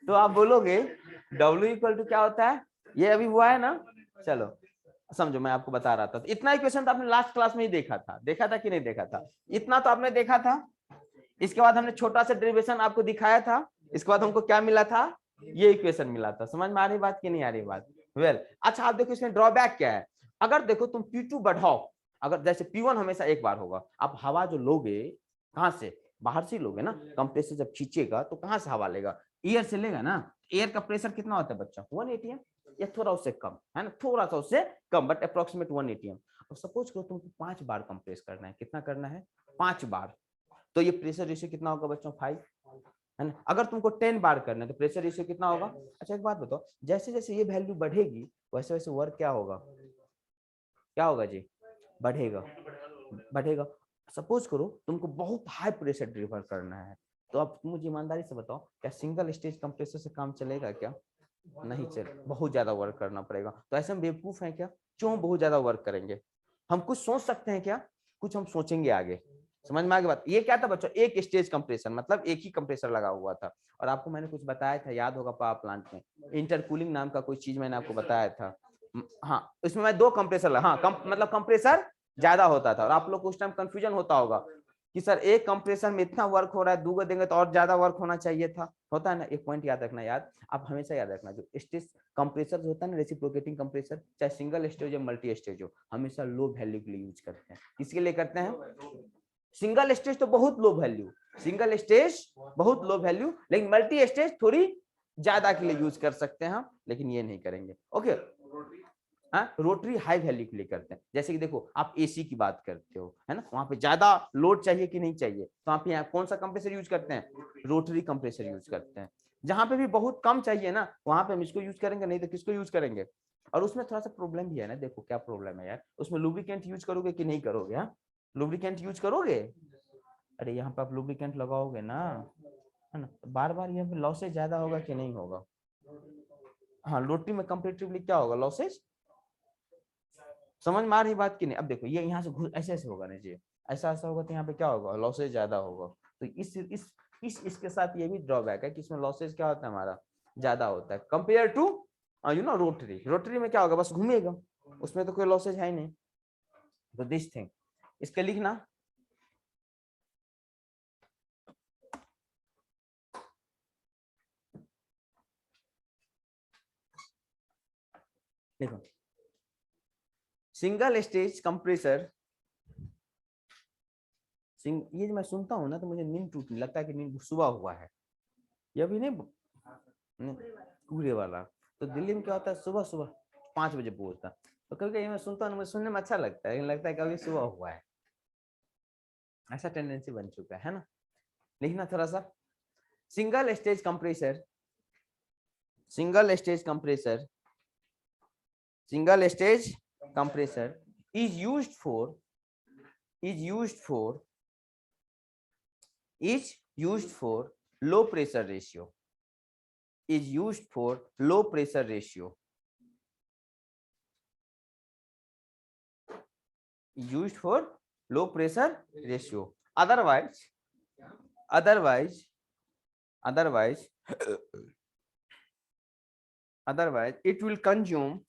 तो आप बोलोगे W इक्वल टू क्या होता है, ये अभी हुआ है ना। चलो समझो, मैं आपको बता रहा था, तो इतना इक्वेशन तो आपने लास्ट क्लास में ही देखा था कि नहीं देखा था, इतना तो आपने देखा था। इसके बाद हमने छोटा सा डेरिवेशन आपको दिखाया था, इसके बाद हमको क्या मिला था, ये इक्वेशन मिला था। समझ में आ रही बात कि नहीं आ रही बात? वेल अच्छा, आप देखो इसमें ड्रॉबैक क्या है। अगर देखो तुम P2 बढ़ाओ, अगर जैसे P1 हमेशा एक बार होगा, आप हवा जो लोगे कहां से, बाहर से लोगे ना, कंप्रेसर जब खींचेगा तो कहां से हवा लेगा, एयर से लेगा ना। एयर का प्रेशर कितना होता है बच्चा, 1 atm या थोड़ा उससे कम है ना, थोड़ा सा उससे कम, बट अप्रोक्सीमेट 1 atm। और सपोज करो तुमको 5 बार कंप्रेस करना है, कितना करना है, 5 बार, तो ये प्रेशर रेशियो कितना होगा बच्चों, 5 है ना। अगर तुमको 10 बार करना है तो प्रेशर रेशियो कितना होगा। अच्छा एक बात बताओ, जैसे जैसे ये वैल्यू बढ़ेगी वैसे वैसे वर्क क्या होगा, क्या होगा जी, बढ़ेगा, बढ़ेगा। सपोज करो तुमको बहुत हाई प्रेशर डिलीवर करना है, तो अब तुम मुझे ईमानदारी से बताओ, क्या सिंगल स्टेज कंप्रेसर से काम चलेगा क्या, नहीं चल, बहुत ज्यादा वर्क करना पड़ेगा। तो ऐसे हम बेवकूफ हैं क्या, क्यों बहुत ज्यादा वर्क करेंगे, हम कुछ सोच सकते हैं क्या, कुछ हम सोचेंगे आगे। समझ में आ गई बात। ये क्या था बच्चों, एक स्टेज कंप्रेसर, मतलब एक ही कंप्रेसर लगा हुआ था। और आपको मैंने कुछ बताया था, याद होगा पावर प्लांट में इंटरकूलिंग नाम का कोई चीज मैंने आपको बताया था। हाँ इसमें मैं 2 कंप्रेसर, हाँ मतलब कंप्रेसर ज्यादा होता था, और आप लोग को उस टाइम कंफ्यूजन होता होगा कि सर एक कंप्रेसर में इतना वर्क हो रहा है, 2 देंगे तो और ज्यादा वर्क होना चाहिए था, होता है ना। एक पॉइंट याद रखना, याद आप हमेशा याद रखना, जो स्टेज कंप्रेसर होता है ना, रेसिप्रोकेटिंग कंप्रेसर, चाहे सिंगल स्टेज हो मल्टी स्टेज हो, हमेशा लो वैल्यू के लिए यूज करते हैं। किसके लिए करते हैं, सिंगल स्टेज तो बहुत लो वैल्यू, सिंगल स्टेज बहुत लो वैल्यू, लेकिन मल्टी स्टेज थोड़ी ज्यादा के लिए यूज कर सकते हैं हम, लेकिन ये नहीं करेंगे। ओके रोटरी हाई वैल्यू के लिए करते हैं। जैसे कि देखो आप एसी की बात करते हो है ना, वहां पे ज्यादा लोड चाहिए कि नहीं चाहिए, तो आप यहाँ कौन सा कंप्रेसर यूज करते हैं, रोटरी कंप्रेसर यूज करते हैं। जहां पे भी बहुत कम चाहिए ना, वहां पे हम इसको यूज करेंगे, नहीं तो किसको यूज करेंगे। और उसमें थोड़ा सा प्रॉब्लम भी है ना, देखो क्या प्रॉब्लम है यार, उसमें लुब्रिकेंट यूज करोगे कि नहीं करोगे, हाँ लुब्रिकेंट यूज करोगे। अरे यहाँ पे आप लुब्रिकेंट लगाओगे ना, है ना, बार बार यहाँ पे लॉसेज ज्यादा होगा कि नहीं होगा। हाँ रोटरी में कंपेरेटिवली क्या होगा, लॉसेज। समझ में आ रही बात की नहीं। अब देखो ये यहाँ से ऐसे ऐसे होगा ना जी, ऐसा ऐसा होगा तो यहाँ पे क्या होगा, लॉसेज ज्यादा होगा। तो इसके साथ ये भी ड्रॉबैक है कि इसमें लॉसेज क्या होता है हमारा, ज्यादा होता है कंपेयर टू रोटरी। रोटरी में क्या होगा, बस घूमेगा, उसमें तो कोई लॉसेज है ही नहीं। तो दिस थिंग इसके लिखना, देखो सिंगल स्टेज कंप्रेसर, ये मैं सुनता हूँ ना तो मुझे नींद टूटने लगता है कि नींद सुबह हुआ है, ये अभी नहीं पूरे वाला। तो दिल्ली में क्या होता है, सुबह सुबह 5 बजे बोलता, तो कभी कभी मैं सुनता हूँ, मुझे सुनने में अच्छा लगता है, लगता है कि अभी सुबह हुआ है, ऐसा टेंडेंसी बन चुका है ना। लिखना थोड़ा सा, single stage compressor, single stage compressor, single stage compressor is used for is used for is used for low pressure ratio, is used for low pressure ratio, used for low pressure ratio. Otherwise otherwise otherwise otherwise it will consume,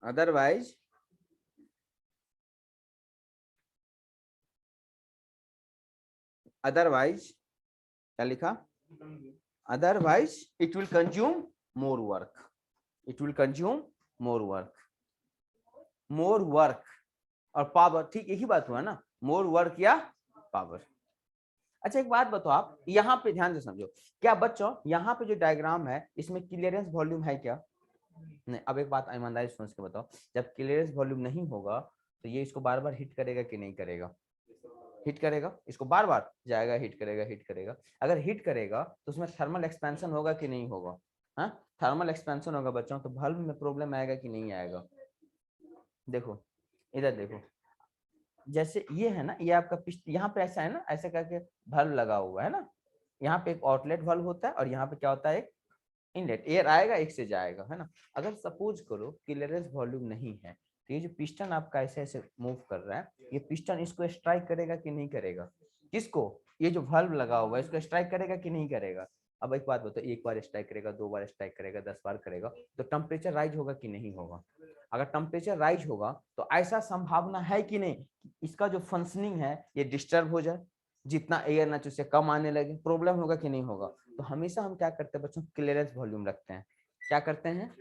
otherwise otherwise क्या लिखा, otherwise it will consume more work, it will consume more work, more work और power, ठीक यही बात हुआ ना, more work या power. अच्छा एक बात बताओ, आप यहाँ पे ध्यान से समझो, क्या बच्चों यहाँ पे जो डायग्राम है इसमें क्लियरेंस वॉल्यूम है क्या, नहीं। अब एक बात ईमानदारी सोच के बताओ, जब क्लियरेंस वॉल्यूम नहीं होगा तो ये इसको बार बार हिट करेगा कि नहीं करेगा, हिट करेगा, इसको बार बार जाएगा, हिट करेगा, हिट करेगा। अगर हिट करेगा तो उसमें थर्मल एक्सपेंशन होगा कि नहीं होगा, हाँ थर्मल एक्सपेंशन होगा बच्चों, तो बल्ब में प्रॉब्लम आएगा कि नहीं आएगा। देखो इधर देखो, जैसे ये है ना, ये आपका यहाँ पे ऐसा है ना, ऐसे करके बल्ब लगा हुआ है ना, यहाँ पे एक आउटलेट बल्ब होता है और यहाँ पे क्या होता है, एक इनलेट, एयर आएगा एक से जाएगा, है ना। अगर सपोज करो क्लियरेंस वॉल्यूम नहीं है तो ये जो पिस्टन आपका ऐसे ऐसे मूव कर रहा है, ये पिस्टन इसको स्ट्राइक करेगा कि नहीं करेगा? किसको? ये जो वाल्व लगा हुआ है इसको स्ट्राइक करेगा कि नहीं करेगा? अब एक बात बताओ, एक बार स्ट्राइक करेगा, 2 बार स्ट्राइक करेगा, 10 बार करेगा, तो टेम्परेचर राइज होगा कि नहीं होगा? अगर टेम्परेचर राइज होगा तो ऐसा संभावना है कि नहीं इसका जो फंक्शनिंग है ये डिस्टर्ब हो जाए, जितना एयर ना उससे कम आने लगे, प्रॉब्लम होगा कि नहीं होगा? तो हमेशा हम क्या करते हैं बच्चों, क्लियरेंस वॉल्यूम रखते हैं। क्या करते हैं?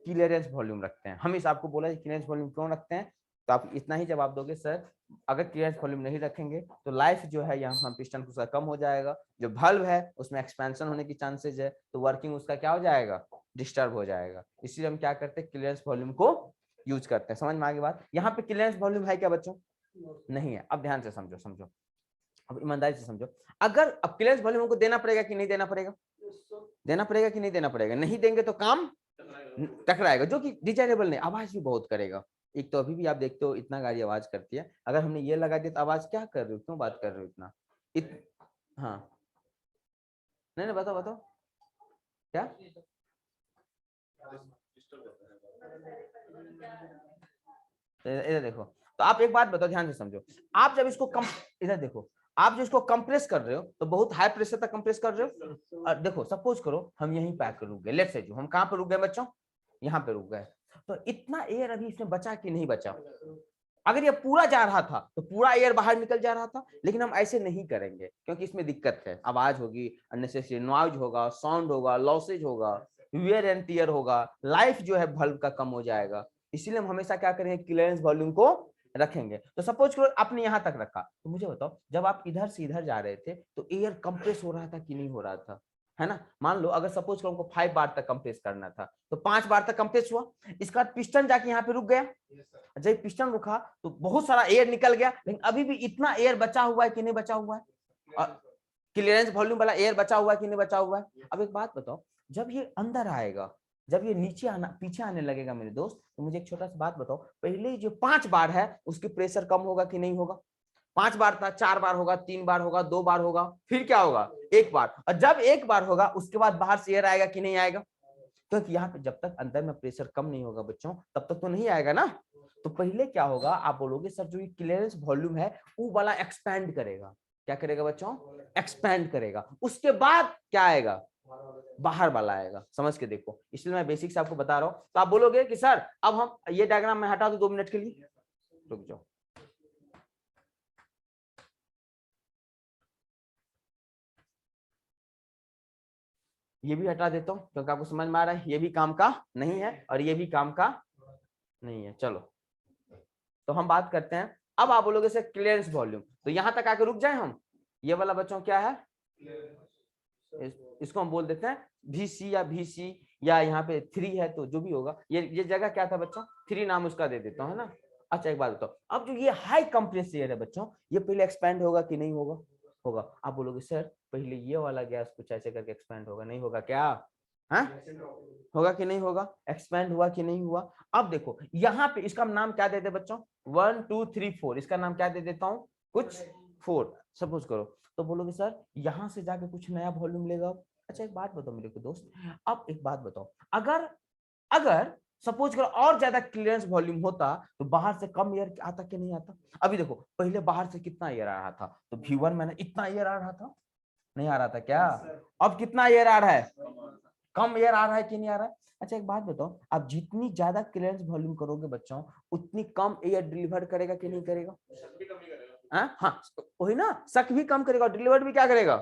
क्लियरेंस वॉल्यूम रखते हैं। हमेशा आपको बोला क्लियरेंस वॉल्यूम क्यों रखते हैं, तो आप इतना ही जवाब दोगे सर अगर क्लियरेंस वॉल्यूम नहीं रखेंगे तो लाइफ जो है यहाँ हम पिस्टन उसका कम हो जाएगा, जो वाल्व है उसमें एक्सपेंशन होने की चांसेस है, तो वर्किंग उसका क्या हो जाएगा, डिस्टर्ब हो जाएगा। इसलिए हम क्या करते हैं, क्लियरेंस वॉल्यूम को यूज करते हैं। समझ में आ गई बात? यहाँ पे क्लियरेंस वॉल्यूम है क्या बच्चों? नहीं है। अब ध्यान से समझो, समझो अब ईमानदारी से समझो, अगर अब क्लियरेंस वॉल्यूम को देना पड़ेगा कि नहीं देना पड़ेगा? देना पड़ेगा कि नहीं देना पड़ेगा? नहीं देंगे तो काम टकराएगा, जो कि डिजाइनेबल नहीं, आवाज भी बहुत करेगा। एक तो अभी भी आप देखते हो इतना गाड़ी आवाज करती है, अगर हमने ये लगा दिया तो आवाज क्या कर रहे हो, क्यों बात कर रहे हो इतना हाँ नहीं नहीं बताओ बताओ क्या? इधर देखो, तो आप एक बात बताओ, ध्यान से समझो, आप जब इसको कम इधर देखो, आप जो इसको कंप्रेस कर रहे हो तो बहुत हाई प्रेशर तक कंप्रेस कर रहे हो। और देखो सपोज करो हम यहीं पे आकर रुक गए, लेट्स से जो हम कहाँ पे रुक गए बच्चों, यहाँ पे रुक गए, तो इतना एयर अभी इसमें बचा कि नहीं बचा? अगर ये पूरा जा रहा था तो पूरा एयर बाहर निकल जा रहा था, लेकिन हम ऐसे नहीं करेंगे क्योंकि इसमें दिक्कत है, आवाज होगी, अननेसेसरी नॉइज होगा, साउंड होगा, लॉसेज होगा, वियर एंड टियर होगा, लाइफ जो है बल्ब का कम हो जाएगा। इसीलिए हम हमेशा क्या करेंगे, क्लियरेंस वॉल्यूम को रखेंगे। तो सपोज करो आपने यहां तक रखा, तो मुझे बताओ जब आप इधर से इधर जा रहे थे तो एयर कंप्रेस हो रहा था कि नहीं हो रहा था? है ना? मान लो अगर सपोज करो हमको 5 बार तक कंप्रेस करना था तो 5 बार तक कंप्रेस हुआ, इसके बाद पिस्टन जाके यहाँ पे रुक गया, जब पिस्टन रुका तो बहुत सारा एयर निकल गया, लेकिन अभी भी इतना एयर बचा हुआ है कि नहीं बचा हुआ है? क्लियरेंस वॉल्यूम वाला एयर बचा हुआ है कि नहीं बचा हुआ है? अब एक बात बताओ, जब ये अंदर आएगा, जब ये नीचे आना पीछे आने लगेगा मेरे दोस्त, तो मुझे एक छोटा सा बात बताओ, पहले जो 5 बार है उसकी प्रेशर कम होगा कि नहीं होगा? 5 बार था, 4 बार होगा, 3 बार होगा, 2 बार होगा, फिर क्या होगा, 1 बार। और जब 1 बार होगा उसके बाद बाहर से एयर आएगा कि नहीं आएगा? क्योंकि यहाँ पे जब तक अंदर में प्रेशर कम नहीं होगा बच्चों तब तक तो नहीं आएगा ना। तो पहले क्या होगा, आप बोलोगे सर जो क्लियरेंस वॉल्यूम है वो वाला एक्सपैंड करेगा। क्या करेगा बच्चों? एक्सपैंड करेगा। उसके बाद क्या आएगा, बाहर वाला आएगा। समझ के देखो, इसलिए मैं बेसिक से आपको बता रहा हूं। तो आप बोलोगे कि सर अब हम ये डायग्राम में हटा दो 2 मिनट के लिए, रुक जाओ। ये भी हटा देता हूं क्योंकि आपको समझ में आ रहा है ये भी काम का नहीं है और ये भी काम का नहीं है। चलो तो हम बात करते हैं, अब आप बोलोगे सर क्लियरेंस वॉल्यूम, तो यहां तक आके रुक जाए हम। ये वाला बच्चों क्या है, इसको हम बोल देते हैं VC या VC, या यहाँ पे 3 है तो जो भी होगा, ये जगह क्या था बच्चों, 3 नाम उसका दे देता हूँ, है ना। अच्छा एक बात बताओ, अब जो ये हाई कंप्रेस एयर है बच्चों, ये पहले एक्सपैंड होगा कि नहीं होगा? होगा। आप बोलोगे सर पहले ये वाला गैस कुछ ऐसे करके एक्सपैंड होगा, नहीं होगा क्या? हाँ होगा कि नहीं होगा? एक्सपैंड हुआ कि नहीं हुआ? अब देखो यहाँ पे इसका नाम क्या दे दे बच्चों, 1 2 3 4, इसका नाम क्या दे देता हूँ, कुछ 4 सपोज करो। तो बोलोगे सर यहाँ से जाके कुछ नया वॉल्यूम लेगा। अच्छा एक बात बताओ मेरे को दोस्त, अब एक बात बताओ, अगर अगर सपोज करो और ज्यादा क्लियरेंस वॉल्यूम होता तो बाहर से कम एयर आता कि नहीं आता? अभी देखो पहले बाहर से कितना एयर आ रहा था, तो V1 में इतना एयर आ रहा था, नहीं आ रहा था क्या? अब कितना एयर आ रहा है, कम एयर आ रहा है कि नहीं आ रहा है? अच्छा एक बात बताओ, आप जितनी ज्यादा क्लियरेंस वॉल्यूम करोगे बच्चों उतनी कम एयर डिलीवर करेगा कि नहीं करेगा? हाँ वही ना, शक भी कम करेगा और डिलीवर भी क्या करेगा,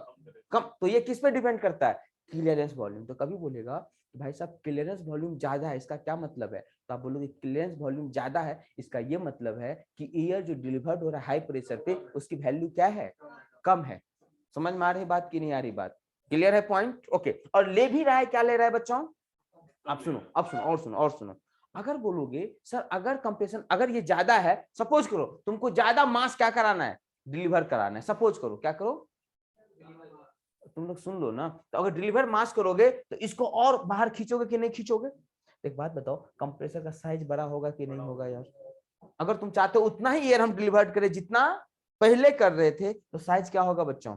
कम। तो ये किस पे डिपेंड करता है, क्लियरेंस वॉल्यूम। तो कभी बोलेगा भाई साहब क्लियरेंस वॉल्यूम ज्यादा है, इसका क्या मतलब है? तो आप बोलोगे क्लियरेंस वॉल्यूम ज्यादा है, इसका ये मतलब है कि एयर जो डिलीवर्ड हो रहा है हाई प्रेशर पे उसकी वैल्यू क्या है, कम है। समझ में आ रही बात की नहीं आ रही बात? क्लियर है पॉइंट? ओके। और ले भी रहा है, क्या ले रहा है बच्चों? आप सुनो, अब सुनो और सुनो और सुनो। अगर बोलोगे सर अगर कंप्रेशन अगर ये ज्यादा है, सपोज करो तुमको ज्यादा मास क्या कराना है, डिलीवर कराना है, सपोज करो क्या करो, तुम लोग सुन लो ना। तो अगर डिलीवर मास करोगे तो इसको और बाहर खींचोगे कि नहीं खींचोगे? एक बात बताओ, कंप्रेसर का साइज बड़ा होगा कि नहीं होगा यार? अगर तुम चाहते हो उतना ही एयर हम डिलीवर करें जितना पहले कर रहे थे, तो साइज क्या होगा बच्चों?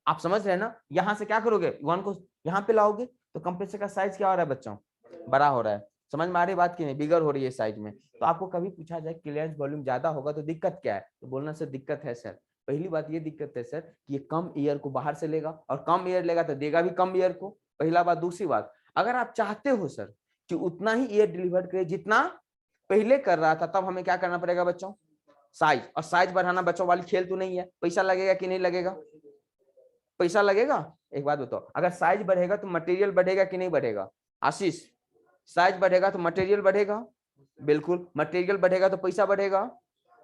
आप समझ रहे हैं ना, यहां से क्या करोगे, 1 को यहां पे लाओगे तो कंप्रेसर का साइज क्या हो रहा है बच्चों, बड़ा हो रहा है। समझ में आ रही बात की नहीं, बिगर हो रही है साइज में। तो आपको कभी पूछा जाए क्लियरेंस वॉल्यूम ज्यादा होगा तो दिक्कत क्या है, तो बोलना सर दिक्कत है सर, पहली बात ये दिक्कत है सर कि ये कम एयर को बाहर से लेगा, और कम एयर लेगा तो देगा भी कम एयर को, पहला बात। दूसरी बात, अगर आप चाहते हो सर कि उतना ही एयर डिलीवर करे जितना पहले कर रहा था, तब हमें क्या करना पड़ेगा बच्चों, साइज। और साइज बढ़ाना बच्चों वाली खेल तो नहीं है, पैसा लगेगा कि नहीं लगेगा, पैसा लगेगा। एक बात बताओ, अगर साइज बढ़ेगा तो मटेरियल बढ़ेगा कि नहीं बढ़ेगा आशीष, साइज बढ़ेगा तो मटेरियल बढ़ेगा, बिल्कुल। मटेरियल बढ़ेगा तो पैसा बढ़ेगा,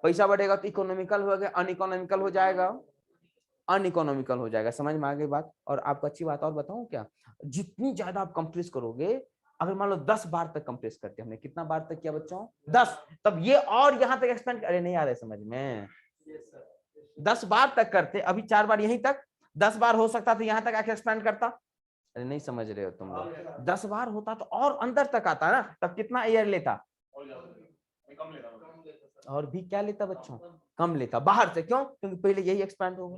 पैसा बढ़ेगा तो इकोनॉमिकल हो गया, अनइकोनॉमिकल हो जाएगा, अनइकोनॉमिकल हो जाएगा। समझ में आ गई बात। और आपको अच्छी बात और बताऊं क्या, जितनी ज्यादा आप कंप्रेस करोगे, अगर मान लो 10 बार तक कंप्रेस करते, हमने कितना बार तक किया बच्चों 10, तब ये और यहां तक एक्सपेंड, अरे नहीं आ रहा है समझ में, 10 बार तक करते, अभी 4 बार यहीं तक, 10 बार हो सकता तो यहां तक आके एक्सपेंड करता, अरे नहीं समझ रहे हो तुम लोग, 10 बार होता तो और अंदर तक आता ना, तब कितना एयर लेता, और भी क्या लेता बच्चों, कम लेता बाहर से। क्यों, क्योंकि पहले यही एक्सपैंड होगा।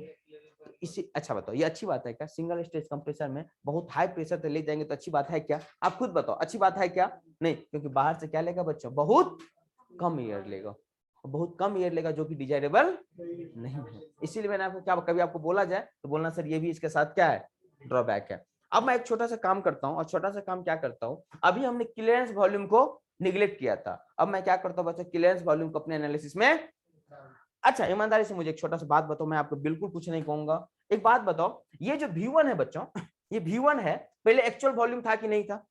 इसी, अच्छा बताओ ये अच्छी बात है क्या, सिंगल स्टेज कंप्रेसर में बहुत हाई प्रेशर तक ले जाएंगे तो अच्छी बात है क्या, आप खुद बताओ अच्छी बात है क्या, नहीं, क्योंकि बाहर से क्या लेगा बच्चों, बहुत कम एयर लेगा, बहुत कम एयर लेगा, जो कि डिजायरेबल नहीं है। इसीलिए मैंने आपको क्या, कभी आपको बोला जाए तो बोलना सर ये भी इसके साथ क्या है, ड्रॉबैक है। अब मैं एक छोटा सा काम करता हूँ, और छोटा सा काम क्या करता हूँ, अभी हमने क्लियरेंस वॉल्यूम को निगलेक्ट किया था, अब मैं क्या करता हूँ बच्चों, क्लियरेंस वॉल्यूम को अपने एनालिसिस में। अच्छा ईमानदारी से मुझे एक छोटा सा बात बताओ, मैं आपको बिल्कुल कुछ नहीं कहूंगा, एक बात बताओ, ये जो V1 है बच्चों, ये V1 है, पहले एक्चुअल वॉल्यूम था कि नहीं था,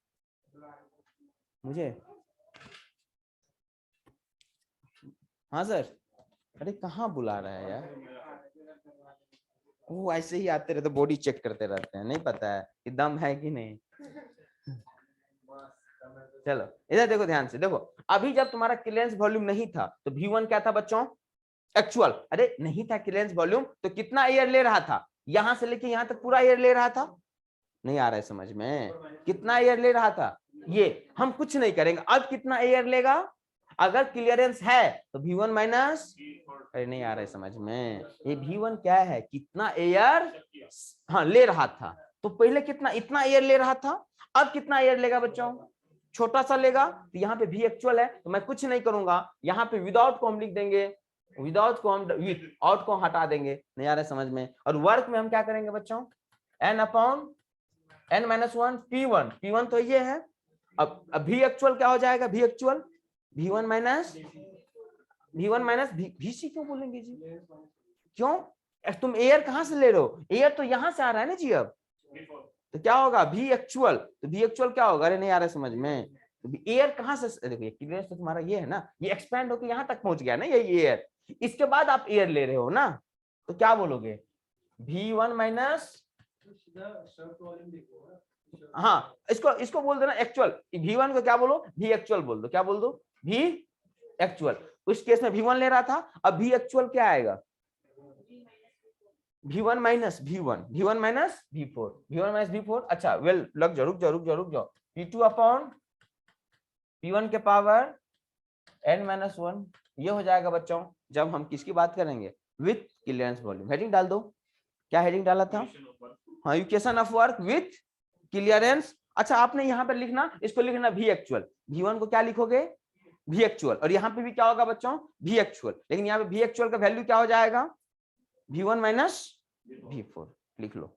मुझे, हाँ सर, अरे कहाँ बुला रहा है यार, वो ऐसे ही आते रहते, बॉडी चेक करते रहते हैं, नहीं पता है कि दम है कि नहीं। चलो इधर देखो ध्यान से देखो, अभी जब तुम्हारा क्लियरेंस वॉल्यूम नहीं था तो V1 क्या था बच्चों, एक्चुअल। अरे नहीं था क्लियरेंस वॉल्यूम तो कितना एयर ले रहा था, यहां से लेके यहां तक पूरा एयर ले रहा था, नहीं आ रहा है समझ में, कितना एयर ले रहा था, ये हम कुछ नहीं करेंगे, अब कितना एयर लेगा, अगर क्लियरेंस है तो V1 माइनस, अरे नहीं आ रहा है समझ में, ये V1 क्या है, कितना एयर हाँ ले रहा था, तो पहले कितना, इतना एयर ले रहा था, अब कितना एयर लेगा बच्चों, छोटा सा लेगा, तो यहाँ पे V एक्चुअल है तो मैं कुछ नहीं करूंगा, यहाँ पे विदाउट को हम लिख देंगे, विदाउट को हम विथ आउट को हटा देंगे, नहीं आ रहा है समझ में। और वर्क में हम क्या करेंगे बच्चों, n upon n minus 1 P1, P1 तो ये है, अब V एक्चुअल क्या हो जाएगा, V actual V1 minus VC क्यों बोलेंगे जी, क्यों, तुम एयर कहां से ले रहे हो, एयर तो यहां से आ रहा है ना जी, अब तो क्या होगा V एक्चुअल, तो V एक्चुअल क्या होगा, अरे नहीं आ रहा समझ में, तो एयर कहां से, देखो ये क्लियरेंस तो तुम्हारा ये है ना, ये एक्सपैंड होकर यहां तक पहुंच गया ना ये एयर, इसके बाद आप एयर ले रहे हो ना, तो क्या बोलोगे V1 माइनस, हाँ इसको इसको बोल देना एक्चुअल, V1 को क्या बोलो, V एक्चुअल बोल दो, क्या बोल दो, V एक्चुअल। उस केस में V1 ले रहा था, अब V एक्चुअल क्या आएगा, V1 minus V1 minus V4 minus V4। अच्छा वेल लग जाओ, रुक जाओ, P2 अपॉन P1 के पावर n माइनस 1, ये हो जाएगा बच्चों जब हम किसकी बात करेंगे, विथ क्लियरेंस वॉल्यूम। हेडिंग डाल दो, क्या हेडिंग डाला था, हाँ equation of work with clearance. अच्छा आपने यहाँ पर लिखना, इसको लिखना V एक्चुअल, V1 को क्या लिखोगे V एक्चुअल, और यहाँ पे भी क्या होगा बच्चों V एक्चुअल, लेकिन यहाँ पे V एक्चुअल का वैल्यू क्या हो जाएगा, V1 माइनस V4 लिख लो।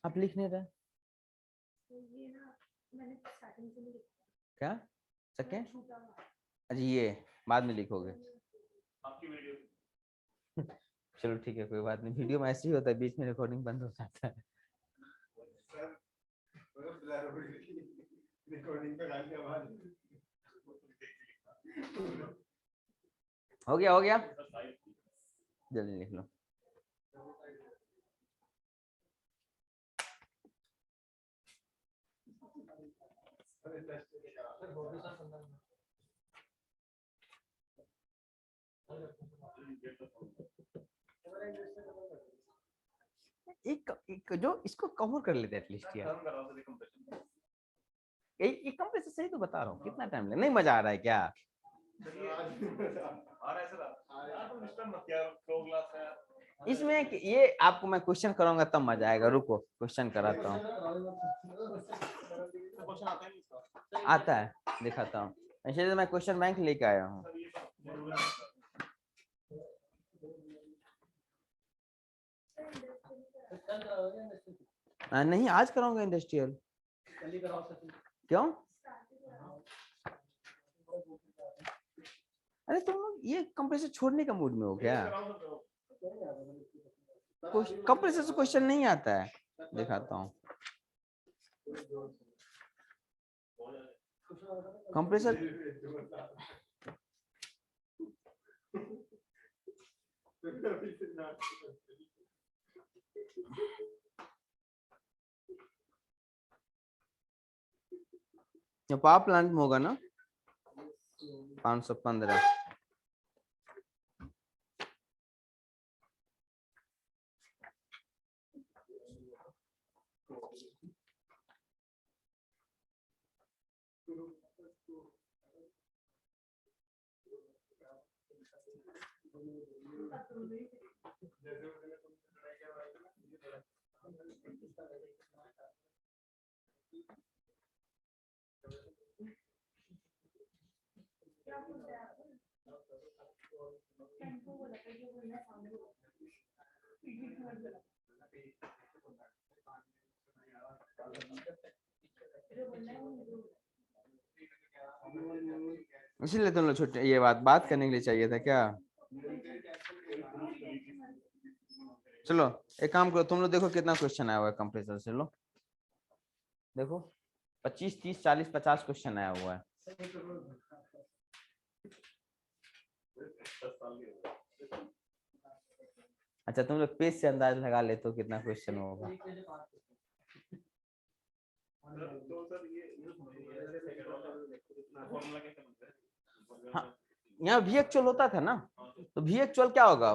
आप लिख नहीं रहे क्या सके, अच्छा ये बाद में लिखोगे, चलो ठीक है कोई बात नहीं, वीडियो में ऐसे ही होता है, बीच में रिकॉर्डिंग बंद हो जाता है। हो गया जल्दी लिख लो। एक जो इसको कवर कर लेते एटलीस्ट यार, एक कंप्रेसर सही तो बता रहा हूँ, कितना टाइम लगे, नहीं मजा आ रहा है क्या? इसमें ये आपको मैं क्वेश्चन कराऊंगा तब मजा आएगा, रुको क्वेश्चन कराता हूँ। आता है दिखाता हूँ, ऐसे तो मैं क्वेश्चन बैंक लेके आया हूँ। नहीं आज कराऊंगा इंडस्ट्रियल। क्यों? अरे तुम लोग ये कंप्रेसर छोड़ने का मूड में हो क्या? कंप्रेसर से क्वेश्चन नहीं आता है, दिखाता हूँ। कंप्रेसर पावर प्लांट में होगा ना 515। इसीलिए तुम लोग छुट्टी, ये बात करने के लिए चाहिए था क्या? चलो एक काम करो, तुम लोग देखो कितना क्वेश्चन आया हुआ है कंप्रेसर से, लो देखो 25 30 40 50 क्वेश्चन आया हुआ है। अच्छा तुम लोग पेज से अंदाज लगा ले तो कितना क्वेश्चन होगा। हाँ यहाँ वी एक्चुअल होता था ना, तो वी एक्चुअल क्या होगा?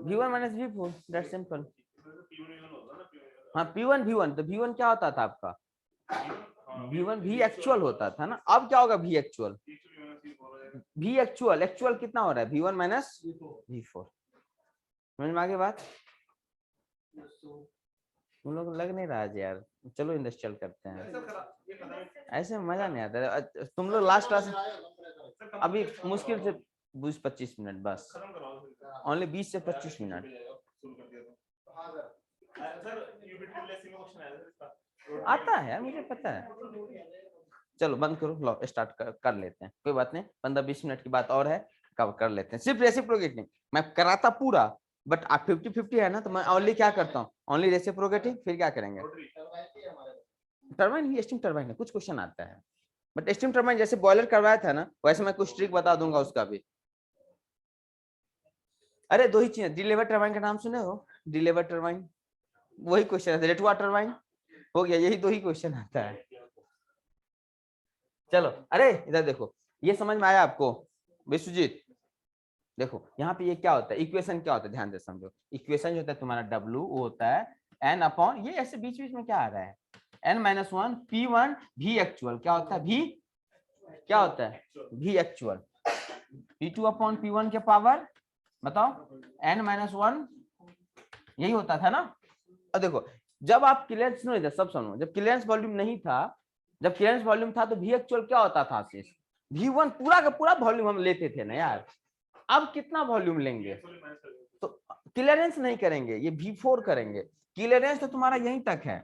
V1 minus V4, that's simple. हाँ P1 V1, तो V1 क्या होता था आपका? V1 V एक्चुअल होता था ना, अब क्या होगा V actual? V actual, actual कितना हो रहा है? V1 minus V4। समझ में आ गई बात? तुम लोग लग नहीं रहा है यार, चलो इंडस्ट्रियल करते हैं, ऐसे मजा नहीं आता। तुम लोग लास्ट क्लास अभी मुश्किल से 20-25 मिनट बस, ओनली 20 से 25 मिनट आता है यार, मुझे पता है। चलो बंद करो, लो स्टार्ट कर लेते हैं, कोई बात नहीं, 15-20 मिनट की बात और है, कब कर लेते हैं। सिर्फ रेसिप्रोकेटिंग मैं कराता पूरा, बट आप 50-50 है ना, तो मैं ओनली क्या करता हूँ, ओनली रेसिप्रोकेटिंग, फिर क्या करेंगे? टरबाइन भी स्टीम टरबाइन है, कुछ क्वेश्चन आता है, बट स्टीम टरबाइन जैसे बॉयलर करवाया था ना, वैसे मैं कुछ ट्रिक बता दूंगा उसका भी। अरे दो ही चीज, डिलीवर टरबाइन का नाम सुने हो? डिलीवर टरबाइन वही क्वेश्चन है, रेटवा टरबाइन हो गया, यही दो ही क्वेश्चन आता है। चलो अरे इधर देखो, ये समझ में आया आपको विश्वजीत? देखो यहाँ पे ये क्या होता है, इक्वेशन क्या होता है, ध्यान से समझो। इक्वेशन जो होता है तुम्हारा W, वो होता है n अपॉन, ये ऐसे बीच बीच में क्या आ रहा है, n-1 P1 V एक्चुअल, क्या होता है V, क्या होता है V actual, P2 upon P1 के पावर बताओ n-1, यही होता था ना। और देखो जब आप क्लियरेंस, सुनो इधर सब सुनो, जब क्लियरेंस वॉल्यूम नहीं था, जब क्लियरेंस वॉल्यूम था तो V एक्चुअल क्या होता था, आशीष? V1 पूरा का पूरा वॉल्यूम हम लेते थे ना यार, अब कितना वॉल्यूम लेंगे? तो क्लियरेंस नहीं करेंगे, ये V4 करेंगे, क्लियरेंस तो तुम्हारा यहीं तक है।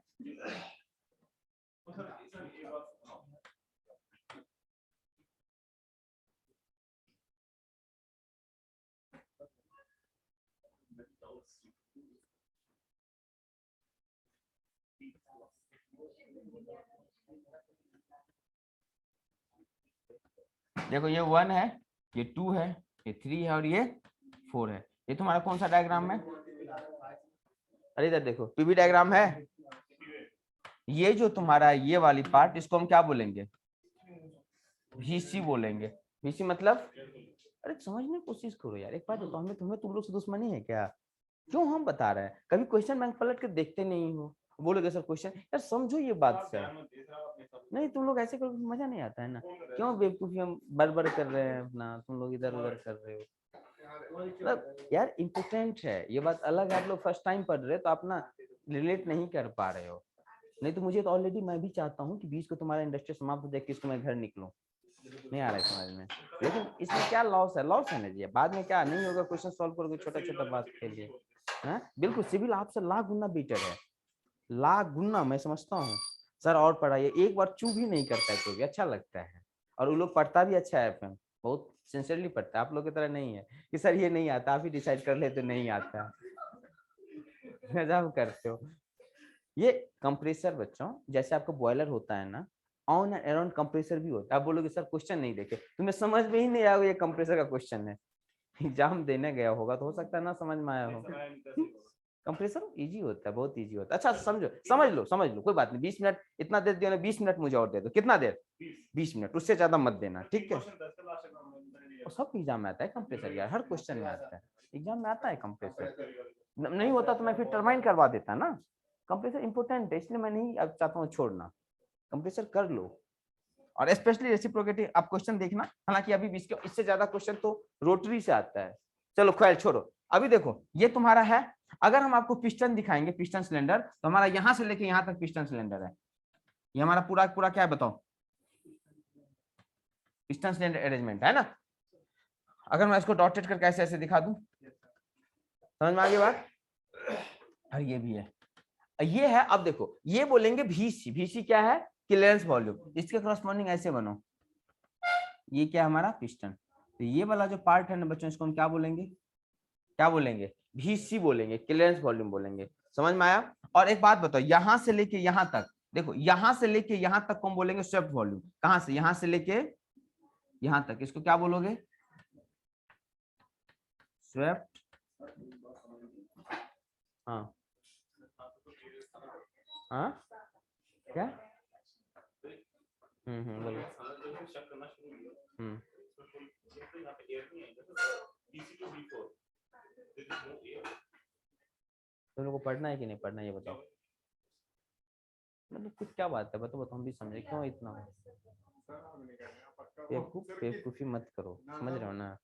देखो ये 1 है, ये 2 है, ये 3 है और ये 4 है। ये तुम्हारा कौन सा डायग्राम है? अरे इधर देखो, पीवी डायग्राम है, ये जो तुम्हारा ये वाली पार्ट, इसको हम क्या बोलेंगे? VC बोलेंगे। VC मतलब, अरे समझने की कोशिश करो यार, एक बात बताओ, हमें तुम्हें तुम लोग से दुश्मनी है क्या? क्यों हम बता रहे हैं, कभी क्वेश्चन बैंक पलट के देखते नहीं हो, बोलोगे सर क्वेश्चन, यार समझो ये बात सर। नहीं तुम लोग ऐसे करो, मजा नहीं आता है ना, क्यों बेवकूफी हम बड़बड़ कर रहे हैं अपना, तुम लोग इधर उधर कर रहे हो। मतलब यार इम्पोर्टेंट है ये बात, अलग है आप लोग फर्स्ट टाइम पढ़ रहे हो तो अपना रिलेट नहीं कर पा रहे हो। नहीं तो मुझे तो ऑलरेडी, मैं भी चाहता हूँ कि 20 को तुम्हारा इंडस्ट्री समाप्त हो जाए, किसको मैं घर निकलूं, नहीं आ रहा है समझ में। लेकिन इसमें क्या लॉस है? लॉस है ना जी, बाद में क्या नहीं होगा, क्वेश्चन सॉल्व करोगे छोटा छोटा बात के लिए। हाँ बिल्कुल, सिविल आपसे लाख गुना बेटर है, लाख गुना मैं समझता हूँ सर। और पढ़ाइए, एक बार चू भी नहीं करता है कोई भी, अच्छा लगता है। और वो लोग पढ़ता भी अच्छा है, FM बहुत सिंसियरली पढ़ता है, आप लोग की तरह नहीं है कि सर ये नहीं आता, आप ही डिसाइड कर ले तो नहीं आता। गजब करते हो। ये कंप्रेसर बच्चों, जैसे आपका बॉयलर होता है ना, ऑन एंड अराउंड कंप्रेसर भी होता है। आप बोलोगे सर क्वेश्चन नहीं देखे, तुम्हें समझ में ही नहीं आएगा ये कंप्रेसर का क्वेश्चन है। एग्जाम देने गया होगा तो हो सकता है ना समझ में आया हो। कंप्रेसर इजी होता है, बहुत इजी होता है। अच्छा समझो, समझ लो कोई बात नहीं, 20 मिनट इतना दे दिया ना, 20 मिनट मुझे और दे दो। कितना देर? 20 मिनट, उससे ज्यादा मत देना, ठीक है? और सब एग्जाम में आता है कंप्रेसर यार, हर क्वेश्चन में आता है, एग्जाम में आता है कंप्रेसर। नहीं होता तो मैं फिर टर्बाइन करवा देता ना। कंप्रेसर इंपोर्टेंट है, इसलिए मैं नहीं अब चाहता हूँ छोड़ना, कंप्रेसर कर लो। और स्पेशली रेसिप्रोकेटिंग आप क्वेश्चन देखना, हालांकि अभी इससे ज्यादा क्वेश्चन तो रोटरी से आता है। चलो खैर छोड़ो, अभी देखो ये तुम्हारा है, अगर हम आपको पिस्टन दिखाएंगे, पिस्टन सिलेंडर, तो हमारा यहां से लेके यहां तक पिस्टन सिलेंडर है। ये हमारा पूरा पूरा क्या है बताओ? पिस्टन सिलेंडर अरेंजमेंट है ना। अगर मैं इसको डॉटेड करके ऐसे ऐसे दिखा दूं, समझ में आ गई बात? और ये भी है, ये है। अब देखो ये बोलेंगे VC, VC क्या है? Clearance volume. इसके करस्पॉन्डिंग ऐसे बनो, ये क्या है हमारा? पिस्टन। तो ये वाला जो पार्ट है ना बच्चों, इसको हम क्या बोलेंगे? क्या बोलेंगे? VC बोलेंगे, क्लियरेंस वॉल्यूम बोलेंगे। समझ में आया? और एक बात बताओ, यहां से लेके यहां तक, देखो यहां से लेके यहां तक को हम बोलेंगे स्वेप्ट वॉल्यूम। कहां से? यहां से लेके यहां तक, इसको क्या बोलोगे? स्वेप्ट। हाँ हाँ क्या? बोलो। तुम लोग को पढ़ना है कि नहीं पढ़ना, ये बताओ। मतलब कुछ क्या बात है, बताओ हम भी समझे, क्यों इतना बेवकूफी मत करो, समझ रहे हो ना?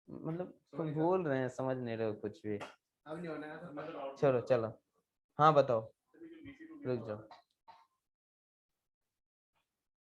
मतलब तुम बोल रहे हैं, समझ नहीं रहे हो कुछ भी। चलो चलो, हाँ बताओ, रुक जाओ।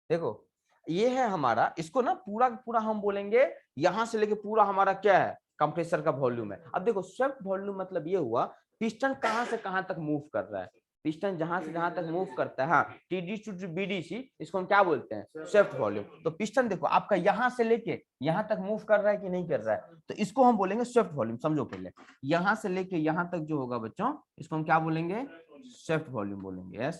देखो ये है हमारा, इसको ना पूरा पूरा हम बोलेंगे, यहां से लेके पूरा हमारा क्या है? कंप्रेसर का वॉल्यूम है। अब देखो स्वेप्ट वॉल्यूम मतलब ये हुआ, पिस्टन कहां से कहां तक मूव कर रहा है, पिस्टन जहां से जहां तक मूव करता है, हाँ TD टू BDC, इसको हम क्या बोलते हैं? Swept volume. तो पिस्टन देखो आपका यहां से लेके यहां तक मूव कर रहा है कि नहीं कर रहा है, तो इसको हम बोलेंगे स्वेप्ट वॉल्यूम। समझो पहले, यहां से लेके यहां तक जो होगा बच्चों, इसको हम क्या बोलेंगे? स्वेप्ट वॉल्यूम बोलेंगे,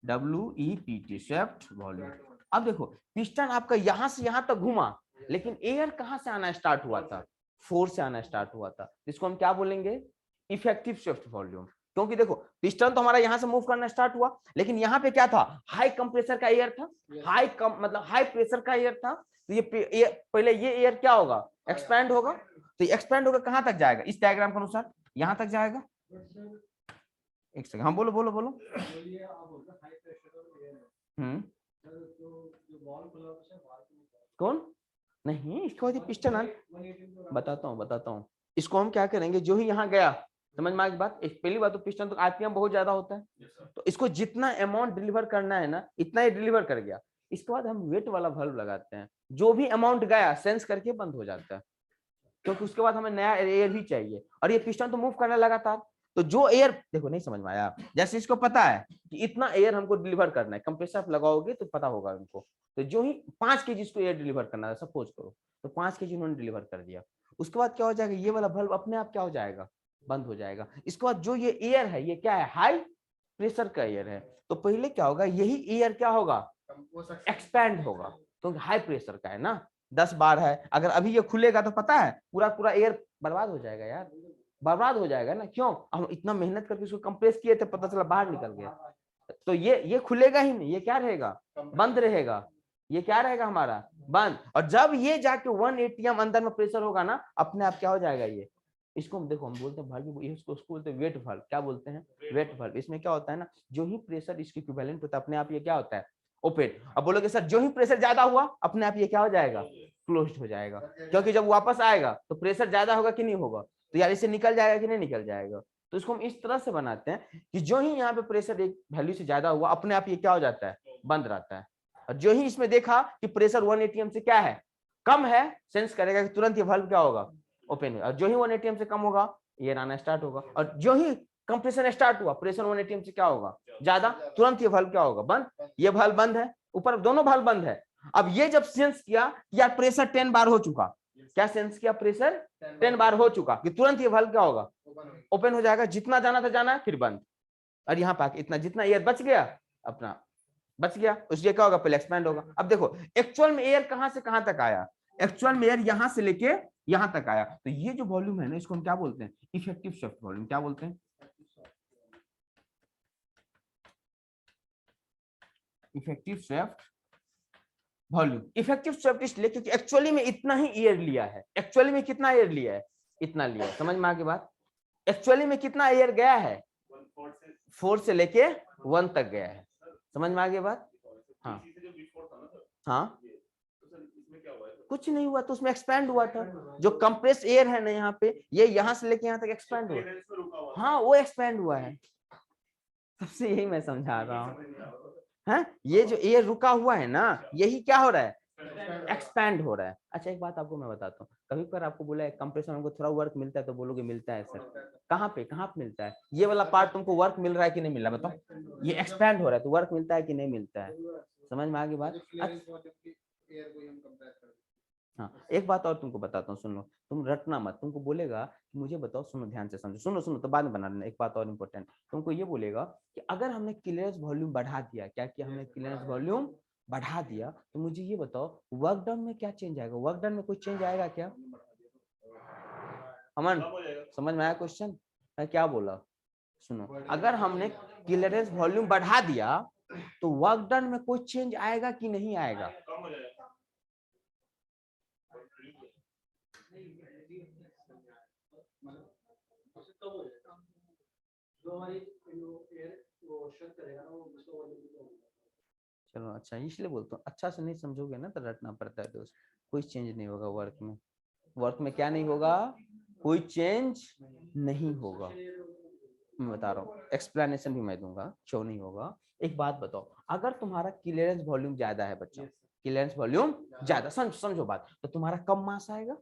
SWEPT, स्वेप्ट वॉल्यूम। अब देखो पिस्टन आपका यहां से यहां तक घुमा, लेकिन एयर कहां से आना स्टार्ट हुआ था? फोर्स से आना स्टार्ट हुआ था, इसको हम क्या बोलेंगे? Effective swept volume. क्योंकि देखो पिस्टन तो हमारा यहां से मूव करना स्टार्ट हुआ, लेकिन यहाँ पे क्या था? हाई कंप्रेसर का एयर था, मतलब हाई प्रेशर का एयर था। तो ये पहले ये एयर क्या होगा? एक्सपैंड होगा। तो एक्सपैंड होगा कहां तक जाएगा? इस डायग्राम के अनुसार यहां तक जाएगा। एक सेकंड, हाँ बोलो बोलो बोलो। कौन? नहीं, इसको बाद पिस्टन बताता हूँ। इसको हम क्या करेंगे, जो ही यहाँ गया, समझ में आ गई बात? पहली बात तो पिस्टन तो RPM बहुत ज्यादा होता है, तो इसको जितना अमाउंट डिलीवर करना है ना, इतना ही डिलीवर कर गया। इसके बाद हम वेट वाला वाल्व लगाते हैं, जो भी अमाउंट गया सेंस करके बंद हो जाता है, क्योंकि उसके बाद हमें नया एयर भी चाहिए। और ये पिस्टन तो मूव करने लगातार, तो जो एयर, देखो नहीं समझ में आया, जैसे इसको पता है कि इतना एयर हमको डिलीवर करना है, कंप्रेसर लगाओगे तो पता होगा उनको। तो जो ही 5 kg इसको एयर डिलीवर करना है, सपोज करो, तो 5 kg उन्होंने डिलीवर कर दिया। उसके बाद क्या हो जाएगा? ये वाला बल्ब अपने आप क्या हो जाएगा? बंद हो जाएगा। इसके बाद जो ये एयर है, ये क्या है? हाई प्रेशर का एयर है। तो पहले क्या होगा? यही एयर क्या होगा? एक्सपैंड होगा, क्योंकि हाई प्रेशर का है ना, 10 बार है। अगर अभी ये खुलेगा तो पता है पूरा पूरा एयर बर्बाद हो जाएगा यार। बर्बाद हो जाएगा ना। क्यों? हम इतना मेहनत करके उसको कंप्रेस किए थे, पता चला बाहर निकल गया। तो ये खुलेगा ही नहीं, ये क्या रहेगा? बंद रहेगा। ये क्या रहेगा हमारा? बंद। और जब ये जाके 1 atm अंदर में प्रेशर होगा ना, अपने आप क्या हो जाएगा? ये इसको हम देखो, हम बोलते हैं भाई, इसको बोलते हैं वेट वाल्व। क्या बोलते हैं? Weight valve. इसमें क्या होता है ना, जो ही प्रेशर इसके इक्विवेलेंट होता है, अपने आप ये क्या होता है? ओपन। अब बोलोगे सर जो ही प्रेशर ज्यादा हुआ, अपने आप ये क्या हो जाएगा? क्लोज्ड हो जाएगा। क्योंकि जब वापस आएगा तो प्रेशर ज्यादा होगा कि नहीं होगा? तो यार इसे निकल जाएगा कि नहीं निकल जाएगा? तो इसको हम इस तरह से बनाते हैं कि जो ही यहाँ पे प्रेशर एक वैल्यू से ज्यादा हुआ, अपने आप ये क्या हो जाता है? बंद रहता है। और जो ही इसमें देखा कि प्रेशर 1 atm से क्या है? कम है, सेंस करेगा कि तुरंत ये वाल्व क्या होगा? ओपन होगा। और जो ही 1 atm से कम होगा, ये आना स्टार्ट होगा। और जो ही कंप्रेशन स्टार्ट हुआ, प्रेशर 1 atm से क्या होगा? ज्यादा, तुरंत ये वाल्व क्या होगा? बंद। ये वाल्व बंद है, ऊपर दोनों वाल्व बंद है। अब ये जब सेंस किया यार प्रेशर 10 बार हो चुका, क्या सेंस किया? प्रेशर 10 बार हो चुका, कि तुरंत ये वाल्व क्या होगा? ओपन हो जाएगा। जितना जाना था जाना, फिर बंद। और यहाँ पे इतना जितना एयर बच गया, अपना बच गया, उसके क्या होगा? पहले एक्सपैंड होगा। अब देखो एक्चुअल में एयर कहां से कहां तक आया? एक्चुअल में एयर यहां से लेके यहां तक आया। तो ये जो वॉल्यूम है ना, इसको हम क्या बोलते हैं? Effective shaft volume. क्या बोलते हैं? Effective shaft volume. Effective shaft इसलिए क्योंकि एक्चुअली में इतना ही एयर लिया है। एक्चुअली में कितना एयर लिया है? इतना लिया है। समझ में आ गई बात? एक्चुअली में कितना एयर गया है? 4 से लेके 1 तक गया है। समझ में आ गई बात? हाँ हाँ, कुछ नहीं हुआ तो उसमें एक्सपैंड हुआ था। जो कंप्रेस एयर है ना यहाँ पे, ये यहाँ से लेके यहाँ तक एक्सपैंड हुआ। हाँ वो एक्सपैंड हुआ है। सबसे यही मैं समझा रहा हूँ। हाँ, ये जो एयर रुका हुआ है ना, यही क्या हो रहा है? एक्सपैंड हो रहा है। अच्छा एक बात आपको मैं बताता हूँ, कभी पर आपको बोला है कंप्रेसर हमको थोड़ा वर्क मिलता है, तो बोलोगे मिलता है सर। कहाँ पे मिलता है? ये वाला पार्ट तुमको वर्क मिल रहा है कि नहीं मिल रहा? बताओ। ये एक्सपैंड हो रहा है तो वर्क मिलता है कि नहीं मिलता है? समझ में आ गई बात? हाँ, एक बात और तुमको बताता हूँ, सुनो। तुम रटना मत। तुमको बोलेगा कि मुझे बताओ, सुनो ध्यान से समझो, सुनो सुनो तो बाद में बना लेना। एक बात और इम्पोर्टेंट, तुमको ये बोलेगा कि अगर हमने क्लियरेंस वॉल्यूम बढ़ा दिया, क्या किया हमने? क्लियरेंस वॉल्यूम बढ़ा दिया, तो मुझे ये बताओ वर्क डन में क्या चेंज आएगा? वर्क डन में कोई चेंज आएगा क्या? अमन, समझ में आया क्वेश्चन? मैं क्या बोला? सुनो, अगर हमने क्लियरेंस वॉल्यूम बढ़ा दिया तो वर्क डन में कोई चेंज आएगा कि नहीं आएगा? चलो अच्छा, इसलिए बोलता हूँ, अच्छा से नहीं समझोगे ना तो रटना पड़ता है दोस्त। कोई चेंज नहीं होगा वर्क में। वर्क में क्या नहीं होगा? कोई चेंज नहीं होगा। मैं बता रहा हूँ, एक्सप्लेनेशन भी मैं दूंगा क्यों नहीं होगा। एक बात बताओ, अगर तुम्हारा क्लियरेंस वॉल्यूम ज्यादा है बच्चों, क्लियरेंस वॉल्यूम ज्यादा, समझो बात, तो तुम्हारा कम मास आएगा,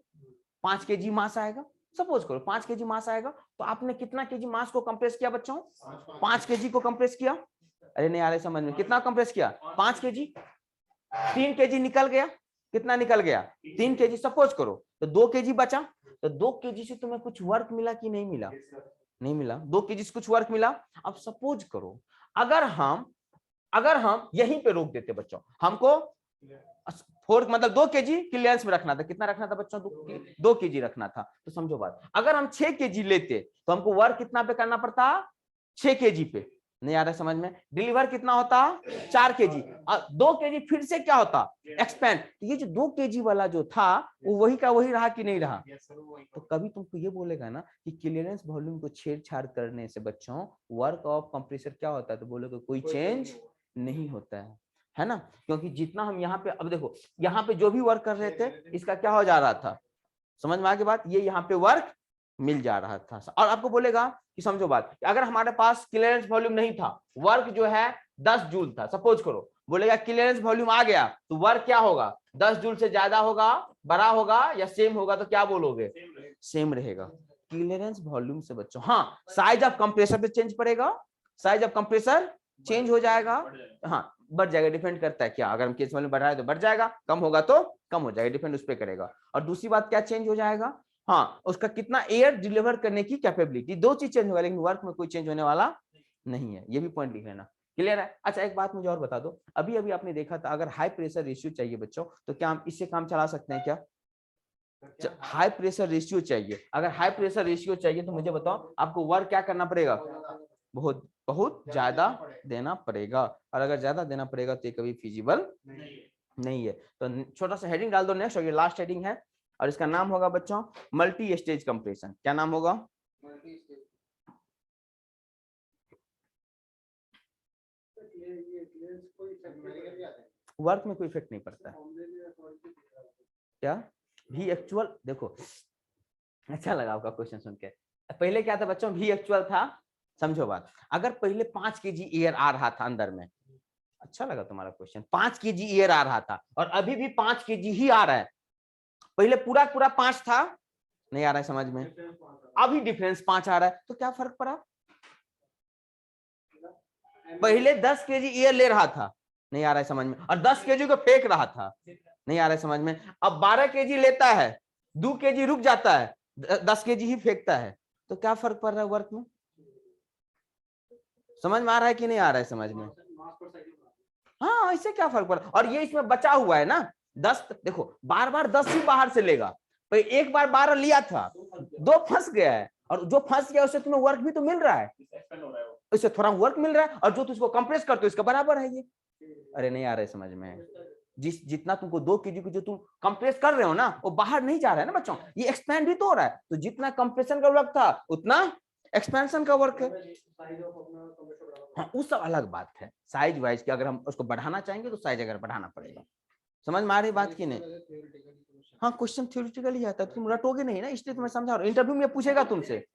5 kg मास आएगा। सपोज करो 5 kg मास आएगा, तो आपने कितना kg मास को कंप्रेस किया बच्चों? 5 kg को कंप्रेस किया। अरे नहीं आ रहा समझ में, कितना कंप्रेस किया? 5 kg। 3 kg निकल गया। कितना निकल गया? 3 kg। सपोज करो तो 2 kg बचा। तो 2 kg से तुम्हें कुछ वर्क मिला कि नहीं मिला? नहीं मिला। 2 kg से कुछ वर्क मिला। अब सपोज करो अगर हम यहीं पे रोक देते बच्चों, हमको 4 मतलब 2 kg क्लियरेंस में रखना था। कितना रखना था बच्चों? 2 kg रखना था। तो समझो बात, अगर हम 6 kg लेते तो हमको वर्क कितना पे करना पड़ता? 6 kg पे। नहीं आ रहा समझ में? डिलीवर कितना होता? 4 kg। 2 kg फिर से क्या होता? एक्सपेंड। ये जो 2 kg वाला जो था, वो वही का वही रहा कि नहीं रहा? तो कभी तुमको ये बोलेगा ना कि क्लियरेंस वॉल्यूम को छेड़छाड़ करने से बच्चों वर्क ऑफ कंप्रेसर क्या होता है, तो बोलोगे कोई चेंज नहीं होता है ना? क्योंकि जितना हम यहाँ पे, अब देखो यहाँ पे जो भी वर्क कर रहे थे, इसका क्या हो जा रहा था? समझ में आ गई बात? ये यहाँ पे वर्क मिल जा रहा था। और आपको बोलेगा कि समझो बात, अगर हमारे पास क्लियरेंस वॉल्यूम नहीं था, वर्क जो है 10 जूल था, सपोज करो, बोलेगा क्लियरेंस वॉल्यूम आ गया तो वर्क क्या होगा? 10 जूल से ज्यादा होगा, बड़ा होगा या सेम होगा? तो क्या बोलोगे? सेम रहेगा। क्लियरेंस वॉल्यूम से बच्चों, हाँ, साइज ऑफ कंप्रेसर पे चेंज पड़ेगा। साइज ऑफ कंप्रेसर चेंज हो जाएगा। हाँ, बढ़ जाएगा। डिपेंड करता है क्या, अगर हम केस वॉल्यूम बढ़ाए तो बढ़ जाएगा, कम होगा तो कम हो जाएगा, डिपेंड उस पर करेगा। और दूसरी बात क्या चेंज हो जाएगा? हाँ, उसका कितना एयर डिलीवर करने की कैपेबिलिटी, 2 चीज चेंज होगा, लेकिन वर्क में कोई चेंज होने वाला नहीं है। ये भी पॉइंट लिख लेना। क्लियर है? अच्छा एक बात मुझे और बता दो, अभी अभी आपने देखा था, अगर हाई प्रेशर रेशियो चाहिए बच्चों, तो क्या हम इससे काम चला सकते हैं क्या? हाई प्रेशर रेशियो चाहिए। अगर हाई प्रेशर रेशियो चाहिए तो मुझे बताओ आपको वर्क क्या करना पड़ेगा, बहुत बहुत ज्यादा देना पड़ेगा, और अगर ज्यादा देना पड़ेगा तो ये कभी फिजिबल नहीं है। तो छोटा सा हेडिंग डाल दो नेक्स्ट, और ये लास्ट हेडिंग है, और इसका नाम होगा बच्चों मल्टी स्टेज कंप्रेशन। क्या नाम होगा? वर्क में कोई इफेक्ट नहीं पड़ता है क्या? भी एक्चुअल देखो, अच्छा लगा आपका क्वेश्चन सुन के। पहले क्या था बच्चों, भी एक्चुअल था, समझो बात। अगर पहले 5 kg एयर आ रहा था अंदर में, अच्छा लगा तुम्हारा क्वेश्चन, 5 kg एयर आ रहा था और अभी भी 5 kg ही आ रहा है, पहले पूरा पूरा 5 था, नहीं आ रहा है समझ में, अभी डिफरेंस 5 आ रहा है, तो क्या फर्क पड़ा? पहले 10 kg एयर ले रहा था, नहीं आ रहा है समझ में, और 10 kg को फेंक रहा था, नहीं आ रहा है समझ में। अब 12 kg लेता है, 2 kg रुक जाता है, 10 kg ही फेंकता है, तो क्या फर्क पड़ रहा है वर्क में? समझ में आ रहा है कि नहीं आ रहा है समझ में? हाँ, इससे क्या फर्क पड़ा? और ये इसमें बचा हुआ है ना 10, देखो बार बार 10 ही बाहर से लेगा, तो एक बार 12 लिया था, 2 फंस गया है, और जो फंस गया उससे तुम्हें वर्क भी तो मिल रहा है, इससे थोड़ा वर्क मिल रहा है, और जो तुझको कंप्रेस करते हो इसका बराबर है ये। अरे नहीं आ रहा है समझ में? जितना तुमको 2 kg को जो तुम कंप्रेस कर रहे हो ना, वो बाहर नहीं जा रहा है ना बच्चों, ये एक्सपैंड भी तो हो रहा है, तो जितना कंप्रेशन का वर्क था उतना एक्सपेंशन का वर्क है। हाँ, उस सब अलग बात है, साइज वाइज की अगर हम उसको बढ़ाना चाहेंगे तो साइज अगर बढ़ाना पड़ेगा। समझ में आ रही बात की नहीं? हाँ, क्वेश्चन थ्योरेटिकल ही आता है, तुम रटोगे नहीं ना, इसलिए तुम्हें समझा रहा हूं। इंटरव्यू में पूछेगा तुमसे,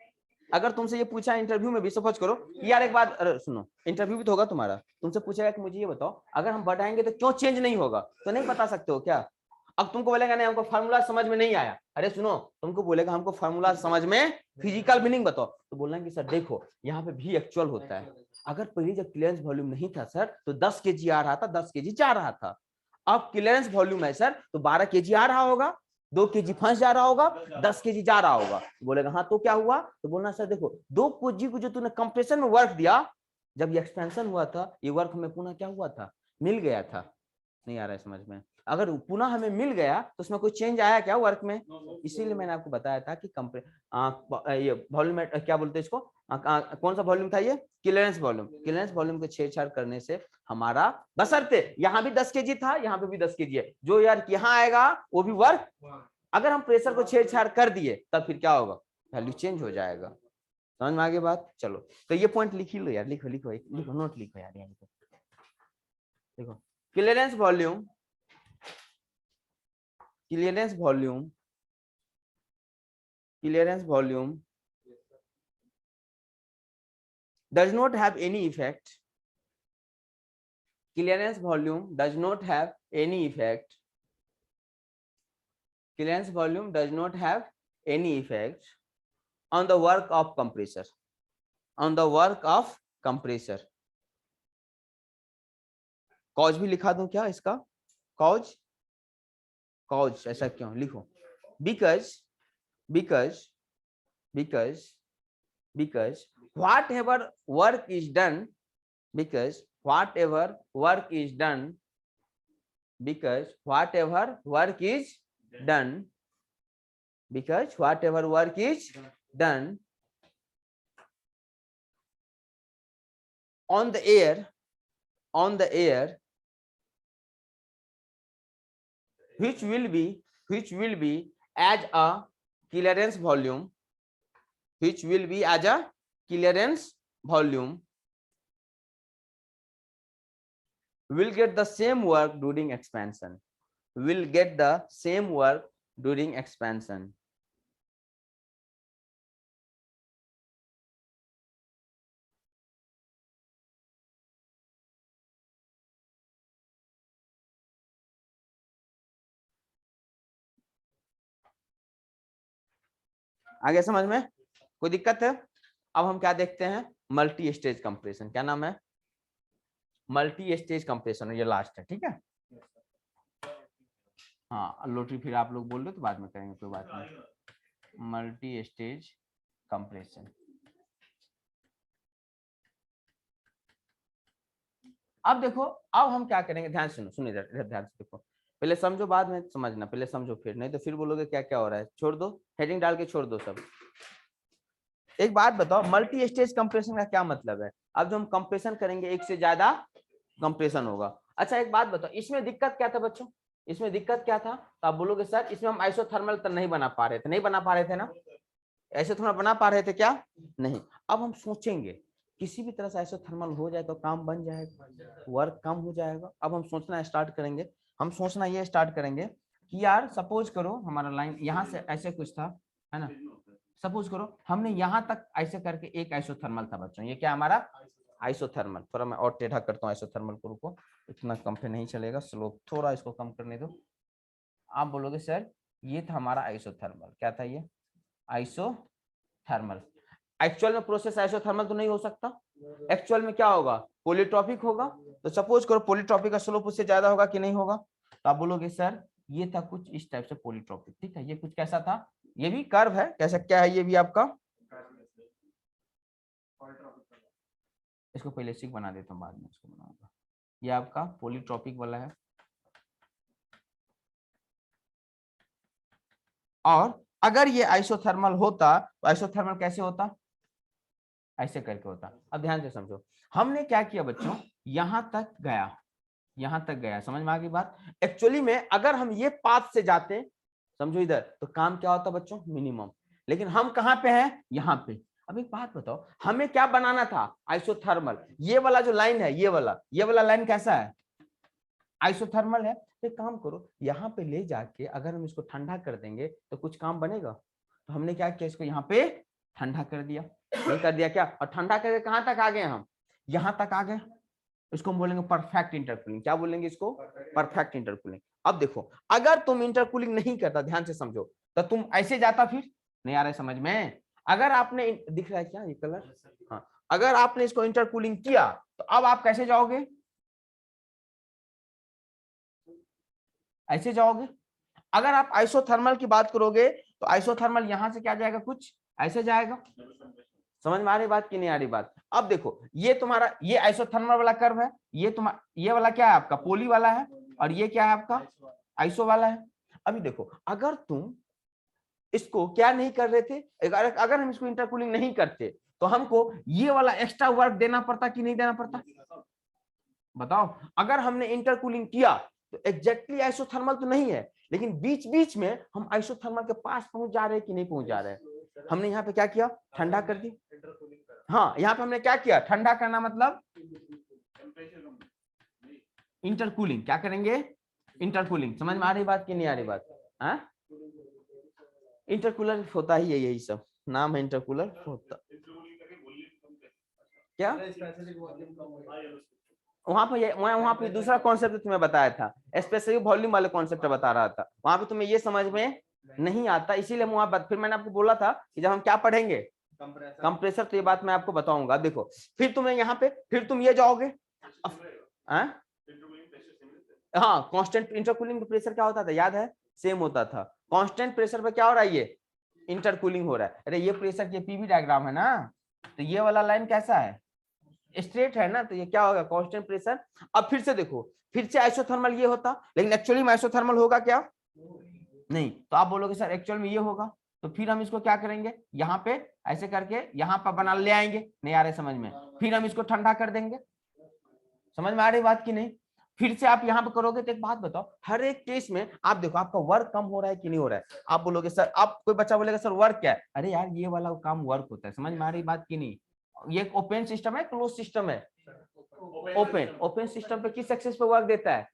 अगर तुमसे ये पूछा इंटरव्यू में भी, सपोज करो यार एक बात, सुनो इंटरव्यू भी तो होगा तुम्हारा, तुमसे पूछेगा कि मुझे ये बताओ अगर हम बढ़ाएंगे तो क्यों चेंज नहीं होगा, तो नहीं बता सकते हो क्या? अब तुमको बोलेगा नहीं हमको फार्मूला समझ में नहीं आया, अरे सुनो तुमको बोलेगा हमको फार्मूला समझ में फिजिकल मीनिंग बताओ, तो बोलना कि सर देखो यहाँ पे भी एक्चुअल होता है, अगर पहले जब क्लियरेंस वॉल्यूम नहीं था सर तो 10 kg आ रहा था, 10 kg जा रहा था, अब क्लियरेंस वॉल्यूम है सर तो 12 kg आ रहा होगा, 2 kg फंस जा रहा होगा, 10 kg जा रहा होगा, बोलेगा हाँ तो क्या हुआ, तो बोलना सर देखो 2 kg को जो तूने कंप्रेशन में वर्क दिया, जब ये एक्सपेंशन हुआ था ये वर्क हमें पुनः क्या हुआ था, मिल गया था, नहीं आ रहा है समझ में? अगर पुनः हमें मिल गया तो उसमें कोई चेंज आया क्या वर्क में? इसीलिए मैंने आपको बताया था कि ये वॉल्यूम क्या बोलते हैं इसको, कौन सा वॉल्यूम था ये, क्लियरेंस वॉल्यूम। क्लियरेंस वॉल्यूम को छेड़छाड़ करने से हमारा, बशर्ते यहाँ भी 10 kg था, यहाँ पे भी 10 kg है, जो यार यहाँ आएगा वो भी वर्क, अगर हम प्रेशर को छेड़छाड़ कर दिए तब फिर क्या होगा, वैल्यू चेंज हो जाएगा। समझ में आगे बात? चलो तो ये पॉइंट लिख ही लो यार, लिखो लिखो लिखो, नोट लिखो यार, यहाँ देखो clearance volume, clearance volume, clearance volume does not have any effect, clearance volume does not have any effect, clearance volume does not have any effect on the work of compressor, on the work of compressor। Cause भी लिखा दूं क्या इसका, cause, cause ऐसा क्यों लिखो, because, because, because, because whatever work is done, because whatever work is done, because whatever work is done, because whatever work is done on the air, on the air, which will be as a clearance volume, which will be as a clearance volume, will get the same work during expansion, will get the same work during expansion। आगे समझ में कोई दिक्कत है? अब हम क्या देखते हैं, मल्टी स्टेज कंप्रेशन। क्या नाम है, मल्टी स्टेज कंप्रेशन, ये लास्ट है, ठीक है। हाँ लोटरी फिर आप लोग बोल रहे हो तो बाद में करेंगे, कोई बात नहीं। मल्टी स्टेज कंप्रेशन, अब देखो अब हम क्या करेंगे, ध्यान सुनो, सुनिए इधर ध्यान से देखो। पहले समझो बाद में समझना, पहले समझो फिर, नहीं तो फिर बोलोगे क्या क्या हो रहा है। छोड़ दो, हेडिंग डाल के छोड़ दो सब। एक बात बताओ, मल्टी स्टेज कंप्रेशन का क्या मतलब है? अब जो हम कंप्रेशन करेंगे एक से ज्यादा कंप्रेशन होगा। अच्छा एक बात बताओ, इसमें दिक्कत क्या था बच्चों? इसमें दिक्कत क्या था? तो आप बोलोगे सर इसमें हम आइसोथर्मल तो नहीं बना पा रहे थे। नहीं बना पा रहे थे ना? आइसोथर्मल बना पा रहे थे क्या? नहीं। अब हम सोचेंगे किसी भी तरह से आइसोथर्मल हो जाए तो काम बन जाएगा, वर्क कम हो जाएगा। अब हम सोचना स्टार्ट करेंगे। हम सोचना ये स्टार्ट करेंगे कि यार सपोज करो हमारा लाइन यहाँ से ऐसे कुछ था, है ना? सपोज करो हमने यहाँ तक ऐसे करके एक आइसोथर्मल था बच्चों, ये क्या हमारा आइसोथर्मल। थोड़ा मैं और टेढ़ा करता हूँ आइसोथर्मल को, रुको, इतना कम पे नहीं चलेगा, स्लोप थोड़ा इसको कम करने दो। आप बोलोगे सर ये था हमारा आइसोथर्मल। क्या था ये? आइसोथर्मल। एक्चुअल में प्रोसेस आइसोथर्मल तो नहीं हो सकता। एक्चुअल में क्या होगा? पॉलीट्रॉपिक होगा। तो सपोज करो पॉलीट्रॉपिक का स्लोप उससे ज्यादा होगा कि नहीं होगा? तो आप बोलोगे सर ये था कुछ इस टाइप से पॉलीट्रॉपिक, ठीक है। ये कुछ कैसा था? ये भी कर्व है, कैसा क्या है ये भी आपका? इसको पहले सिक बना देता हूँ, बाद में इसको बनाऊंगा। ये आपका पॉलीट्रॉपिक वाला है। और अगर ये आइसोथर्मल होता तो आइसोथर्मल कैसे होता? ऐसे करके होता। अब ध्यान से समझो, हमने क्या किया बच्चों, यहां तक गया, यहां तक गया, समझ में आ गई बात? एक्चुअली में अगर हम ये पाथ से जाते, समझो इधर, तो काम क्या होता बच्चों? मिनिमम। लेकिन हम कहां पे हैं? यहां पे। अब एक बात बताओ, हमें क्या बनाना था? आइसोथर्मल। ये वाला जो लाइन है, ये वाला लाइन कैसा है? आइसोथर्मल है। तो एक काम करो, यहाँ पे ले जाके अगर हम इसको ठंडा कर देंगे तो कुछ काम बनेगा? तो हमने क्या किया, इसको यहाँ पे ठंडा कर दिया। नहीं कर दिया क्या? और ठंडा करके कहां तक आ गए हम? यहाँ तक आ गए। इसको हम बोलेंगे परफेक्ट इंटरकूलिंग। क्या बोलेंगे इसको? Perfect intercooling. अब देखो, अगर तुम इंटरकूलिंग नहीं करता, ध्यान से समझो, तो तुम ऐसे जाता, फिर नहीं आ रहा है समझ में? अगर आपने, दिख रहा है क्या ये कलर? हाँ, अगर आपने इसको इंटरकूलिंग किया तो अब आप कैसे जाओगे? ऐसे जाओगे। अगर आप आइसोथर्मल की बात करोगे तो आइसोथर्मल यहां से क्या जाएगा? कुछ ऐसे जाएगा। समझ में आ रही बात कि नहीं आ रही बात? अब देखो, ये तुम्हारा ये आइसोथर्मल वाला कर्व है, ये तुम्हारा ये वाला क्या है आपका? पोली वाला है। और ये क्या है आपका? आइसो वाला है। अभी देखो, अगर तुम इसको क्या नहीं कर रहे थे, अगर हम इसको इंटरकूलिंग नहीं करते तो हमको ये वाला एक्स्ट्रा वर्क देना पड़ता कि नहीं देना पड़ता? बताओ। अगर हमने इंटरकूलिंग किया तो एग्जैक्टली आइसोथर्मल तो नहीं है, लेकिन बीच बीच में हम आइसोथर्मल के पास पहुंच जा रहे हैं कि नहीं पहुंच जा रहे हैं? हमने यहाँ पे क्या किया? ठंडा कर दी। हाँ, यहाँ पे हमने क्या किया? ठंडा करना, मतलब इंटरकूलिंग। क्या करेंगे? इंटरकूलिंग। समझ में आ रही बात कि नहीं आ रही बात? हाँ, इंटरकूलर होता ही है, यही सब नाम है इंटरकूलर होता। क्या वहां पे दूसरा कॉन्सेप्ट तुम्हें बताया था, स्पेशली वॉल्यूम वाले कॉन्सेप्ट बता रहा था। वहां पे तुम्हें ये समझ में नहीं आता, इसीलिए वहां फिर मैंने आपको बोला था कि जब हम क्या पढ़ेंगे कंप्रेसर, तो ये बात मैं आपको बताऊंगा। देखो, फिर तुम्हें यहाँ पे, फिर तुम ये जाओगे। हाँ, कांस्टेंट इंटरकूलिंग प्रेशर क्या होता था, याद है? सेम होता था। कांस्टेंट प्रेशर पे क्या हो रहा है? ये इंटरकूलिंग हो रहा है। अरे ये प्रेशर के पीवी डायग्राम है ना, तो ये वाला लाइन कैसा है? स्ट्रेट है ना, तो ये क्या होगा? Constant pressure. अब फिर से देखो, फिर से आइसोथर्मल ये होता, लेकिन एक्चुअली में आइसोथर्मल होगा क्या? नहीं। तो आप बोलोगे सर एक्चुअल में ये होगा, तो फिर हम इसको क्या करेंगे? यहाँ पे ऐसे करके यहाँ पर बना ले आएंगे। नहीं आ रहे समझ में? फिर हम इसको ठंडा कर देंगे। समझ में आ रही बात की नहीं? फिर से आप यहाँ पे करोगे। तो एक बात बताओ, हर एक केस में आप देखो आपका वर्क कम हो रहा है कि नहीं हो रहा है? आप बोलोगे सर, आप कोई बच्चा बोलेगा सर वर्क क्या है? अरे यार ये वाला काम वर्क होता है। समझ में आ रही बात की नहीं? ये ओपन सिस्टम है, क्लोज सिस्टम है? ओपन सिस्टम पे किस एक्सिस पे वर्क देता है?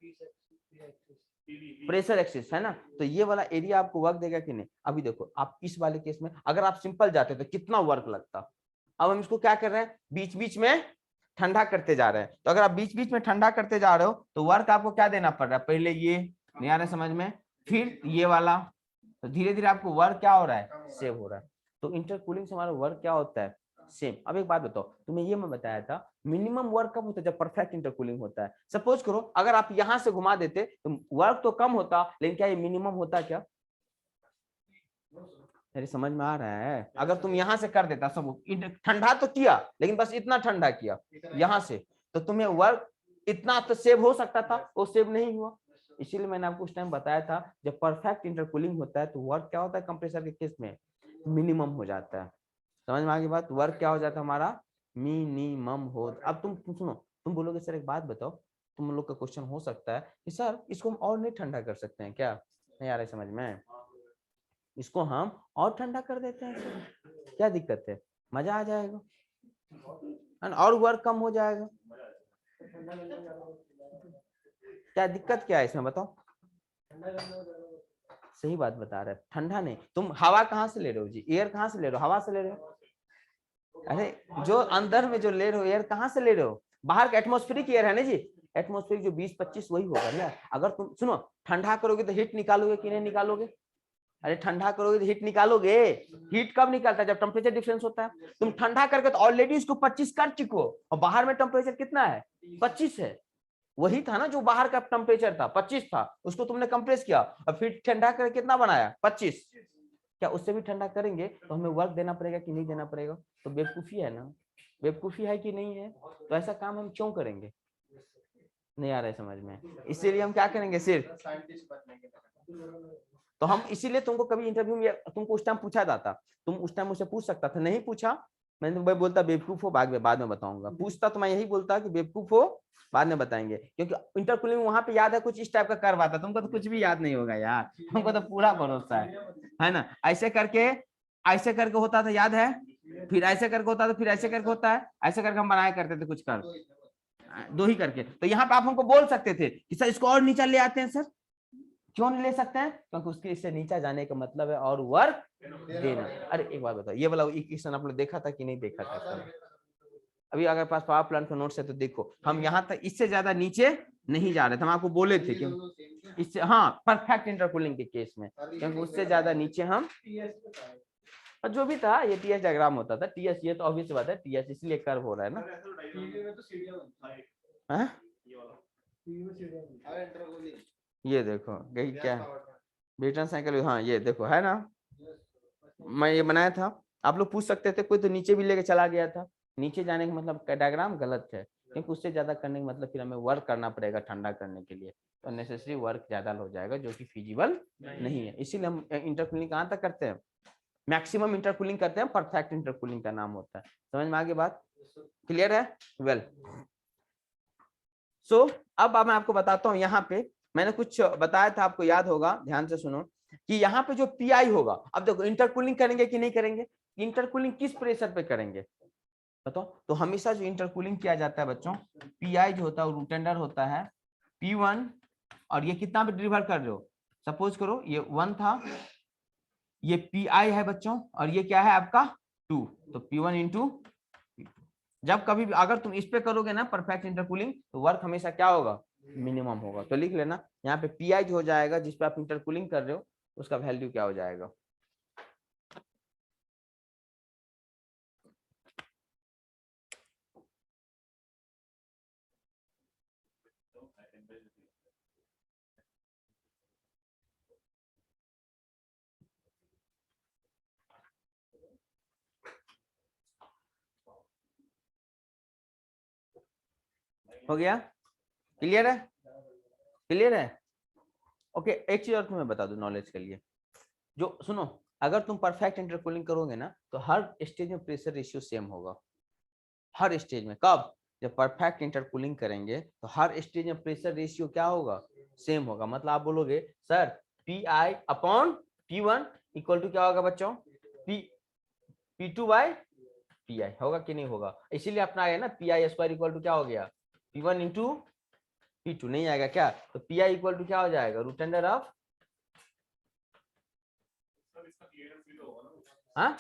प्रेशर एक्सिस, है ना? तो ये वाला एरिया आपको वर्क देगा कि नहीं? अभी देखो, आप इस वाले केस में अगर आप सिंपल जाते तो कितना वर्क लगता। अब हम इसको क्या कर रहे हैं? बीच बीच में ठंडा करते जा रहे हैं। तो अगर आप बीच बीच में ठंडा करते जा रहे हो तो वर्क आपको क्या देना पड़ रहा है? पहले ये, नहीं आ रहा समझ में, फिर ये वाला, तो धीरे धीरे आपको वर्क क्या हो रहा है? सेव हो रहा है। तो इंटरकूलिंग से हमारा वर्क क्या होता है? सेम। अब एक बात बताओ, तुम्हें ये मैं बताया था मिनिमम वर्क कब होता है? जब परफेक्ट इंटरकूलिंग होता है। सपोज करो अगर आप यहां से घुमा देते तो वर्क तो कम होता, लेकिन क्या ये मिनिमम होता क्या? मेरी समझ में आ रहा है? अगर तुम यहां से कर देता, सब ठंडा तो किया, लेकिन बस इतना ठंडा किया यहां से, तो तुम्हें वर्क इतना तो सेव हो सकता था, वो सेव नहीं हुआ। इसीलिए मैंने आपको उस टाइम बताया था जब परफेक्ट इंटरकूलिंग होता है तो वर्क क्या होता है कंप्रेसर के केस में, मिनिमम हो जाता है। समझ में आ गई बात, वर्क क्या हो जाता है हमारा, मिनिमम हो। अब तुम सुनो, तुम बोलोगे सर एक बात बताओ, तुम लोग का क्वेश्चन हो सकता है कि सर इसको हम और नहीं ठंडा कर सकते हैं क्या, नहीं आ रहा है समझ में, इसको हम और ठंडा कर देते हैं सर, क्या दिक्कत है, मजा आ जाएगा और वर्क कम हो जाएगा, क्या दिक्कत क्या है इसमें बताओ। सही बात बता रहे, ठंडा नहीं, तुम हवा कहाँ से ले रहे हो जी, एयर कहाँ से ले रहे हो, हवा से ले रहे हो, अरे जो अंदर में जो ले रहे हो एयर कहाँ से ले रहे हो, बाहर का एटमॉस्फेरिक एयर है ना जी, एटमॉस्फेरिक जो 20-25 वही होगा ना। अगर तुम सुनो ठंडा करोगे तो हीट निकालोगे कि नहीं निकालोगे, अरे ठंडा करोगे तो हीट निकालोगे, हीट कब निकालता है जब टेम्परेचर डिफरेंस होता है, तुम ठंडा करके तो ऑलरेडी इसको 25 कर चुके हो और बाहर में टेम्परेचर कितना है 25 है, वही था ना जो बाहर का टेम्परेचर था 25 था, उसको तुमने कंप्रेस किया और फिर ठंडा करके कितना बनाया 25, क्या उससे भी ठंडा करेंगे तो हमें वर्क देना पड़ेगा कि नहीं देना पड़ेगा, तो बेवकूफी है ना, बेवकूफी है कि नहीं है, तो ऐसा काम हम क्यों करेंगे, नहीं आ रहा है समझ में, इसीलिए हम क्या करेंगे सिर्फ, तो हम इसीलिए तुमको कभी इंटरव्यू में तुमको उस टाइम पूछा जाता, तुम उस टाइम मुझसे पूछ सकता था, नहीं पूछा मैंने तो बोलता बेवकूफ हो बाद में बताऊंगा, पूछता तो मैं यही बोलता कि बेवकूफ हो बाद में बताएंगे, क्योंकि इंटरकूलिंग वहां पे याद है कुछ इस टाइप का कर्व आता, तुमको तो कुछ भी याद नहीं होगा यार, तुमको तो पूरा भरोसा है ना, ऐसे करके होता था याद है, फिर ऐसे करके होता था, फिर ऐसे करके होता है, ऐसे करके हम बनाया करते थे कुछ कर्व दो ही करके, तो यहाँ पे आप हमको बोल सकते थे कि सर इसको और नीचे ले आते हैं सर, क्यों नहीं ले सकते हैं, क्योंकि उसके इससे नीचे जाने का मतलब है और वर्क देना। अरे एक बात बताओ, ये वाला इक्वेशन आप लोग देखा था कि नहीं देखा था सर, अभी अगर पास पावर प्लांट का नोट्स है तो देखो, हम यहाँ तक इससे ज्यादा नीचे नहीं जा रहे थे, हम आपको बोले थे क्यों, इससे हाँ परफेक्ट इंटरकूलिंग के केस में, क्योंकि उससे ज्यादा नीचे हम, और जो भी था ये टीएस डायग्राम होता था, टीएस ये तो ऑब्वियस बात है, टीएस इसलिए कर्व हो रहा है ना, ये देखो यही क्या है ब्रिटन साइकिल, हाँ ये देखो है ना, मैं ये बनाया था, आप लोग पूछ सकते थे, कोई तो नीचे भी लेके चला गया था, नीचे जाने का मतलब डायग्राम गलत है, क्योंकि उससे ज्यादा करने का मतलब फिर हमें वर्क करना पड़ेगा ठंडा करने के लिए, तो नेसेसरी वर्क ज्यादा हो जाएगा जो कि फिजिबल नहीं है, इसीलिए हम इंटरकूलिंग कहाँ तक करते हैं, मैक्सिमम इंटरकूलिंग करते हैं, परफेक्ट इंटरकूलिंग का नाम होता है, समझ में आगे बात क्लियर है, वेल सो अब मैं आपको बताता हूँ, यहाँ पे मैंने कुछ बताया था आपको याद होगा, ध्यान से सुनो कि यहाँ पे जो पीआई होगा, अब देखो इंटरकूलिंग करेंगे कि नहीं करेंगे, इंटरकूलिंग किस प्रेशर पे करेंगे बताओ, तो हमेशा जो इंटरकूलिंग किया जाता है बच्चों, पीआई जो होता है वो टेंडर होता है P1, और ये कितना पे डिलीवर कर रहे हो, सपोज करो ये 1 था, ये पीआई है बच्चों, और ये क्या है आपका 2, तो P1 इंटू, जब कभी भी अगर तुम इस पे करोगे ना परफेक्ट इंटरकूलिंग तो वर्क हमेशा क्या होगा, मिनिमम होगा, तो लिख लेना यहाँ पे पीआई जो हो जाएगा जिस पे आप इंटरकूलिंग कर रहे हो उसका वैल्यू क्या हो जाएगा, हो गया, क्लियर है, क्लियर है, ओके एक चीज और तुम्हें बता दूं नॉलेज के लिए, जो सुनो अगर तुम परफेक्ट इंटरकूलिंग करोगे ना तो हर स्टेज में प्रेशर रेशियो सेम होगा, हर स्टेज में, कब, जब परफेक्ट इंटरकूलिंग करेंगे तो हर स्टेज में प्रेशर रेशियो क्या होगा, सेम होगा, मतलब आप बोलोगे sir P I upon P1 equal to क्या होगा बच्चों, P2 बाय पी आई, होगा कि नहीं होगा, इसीलिए अपना आया ना P I square equal to क्या हो गया P1 इंटू P2, नहीं आएगा क्या, तो पी आई इक्वल टू क्या हो जाएगा रूट अंडर ऑफ, हाँ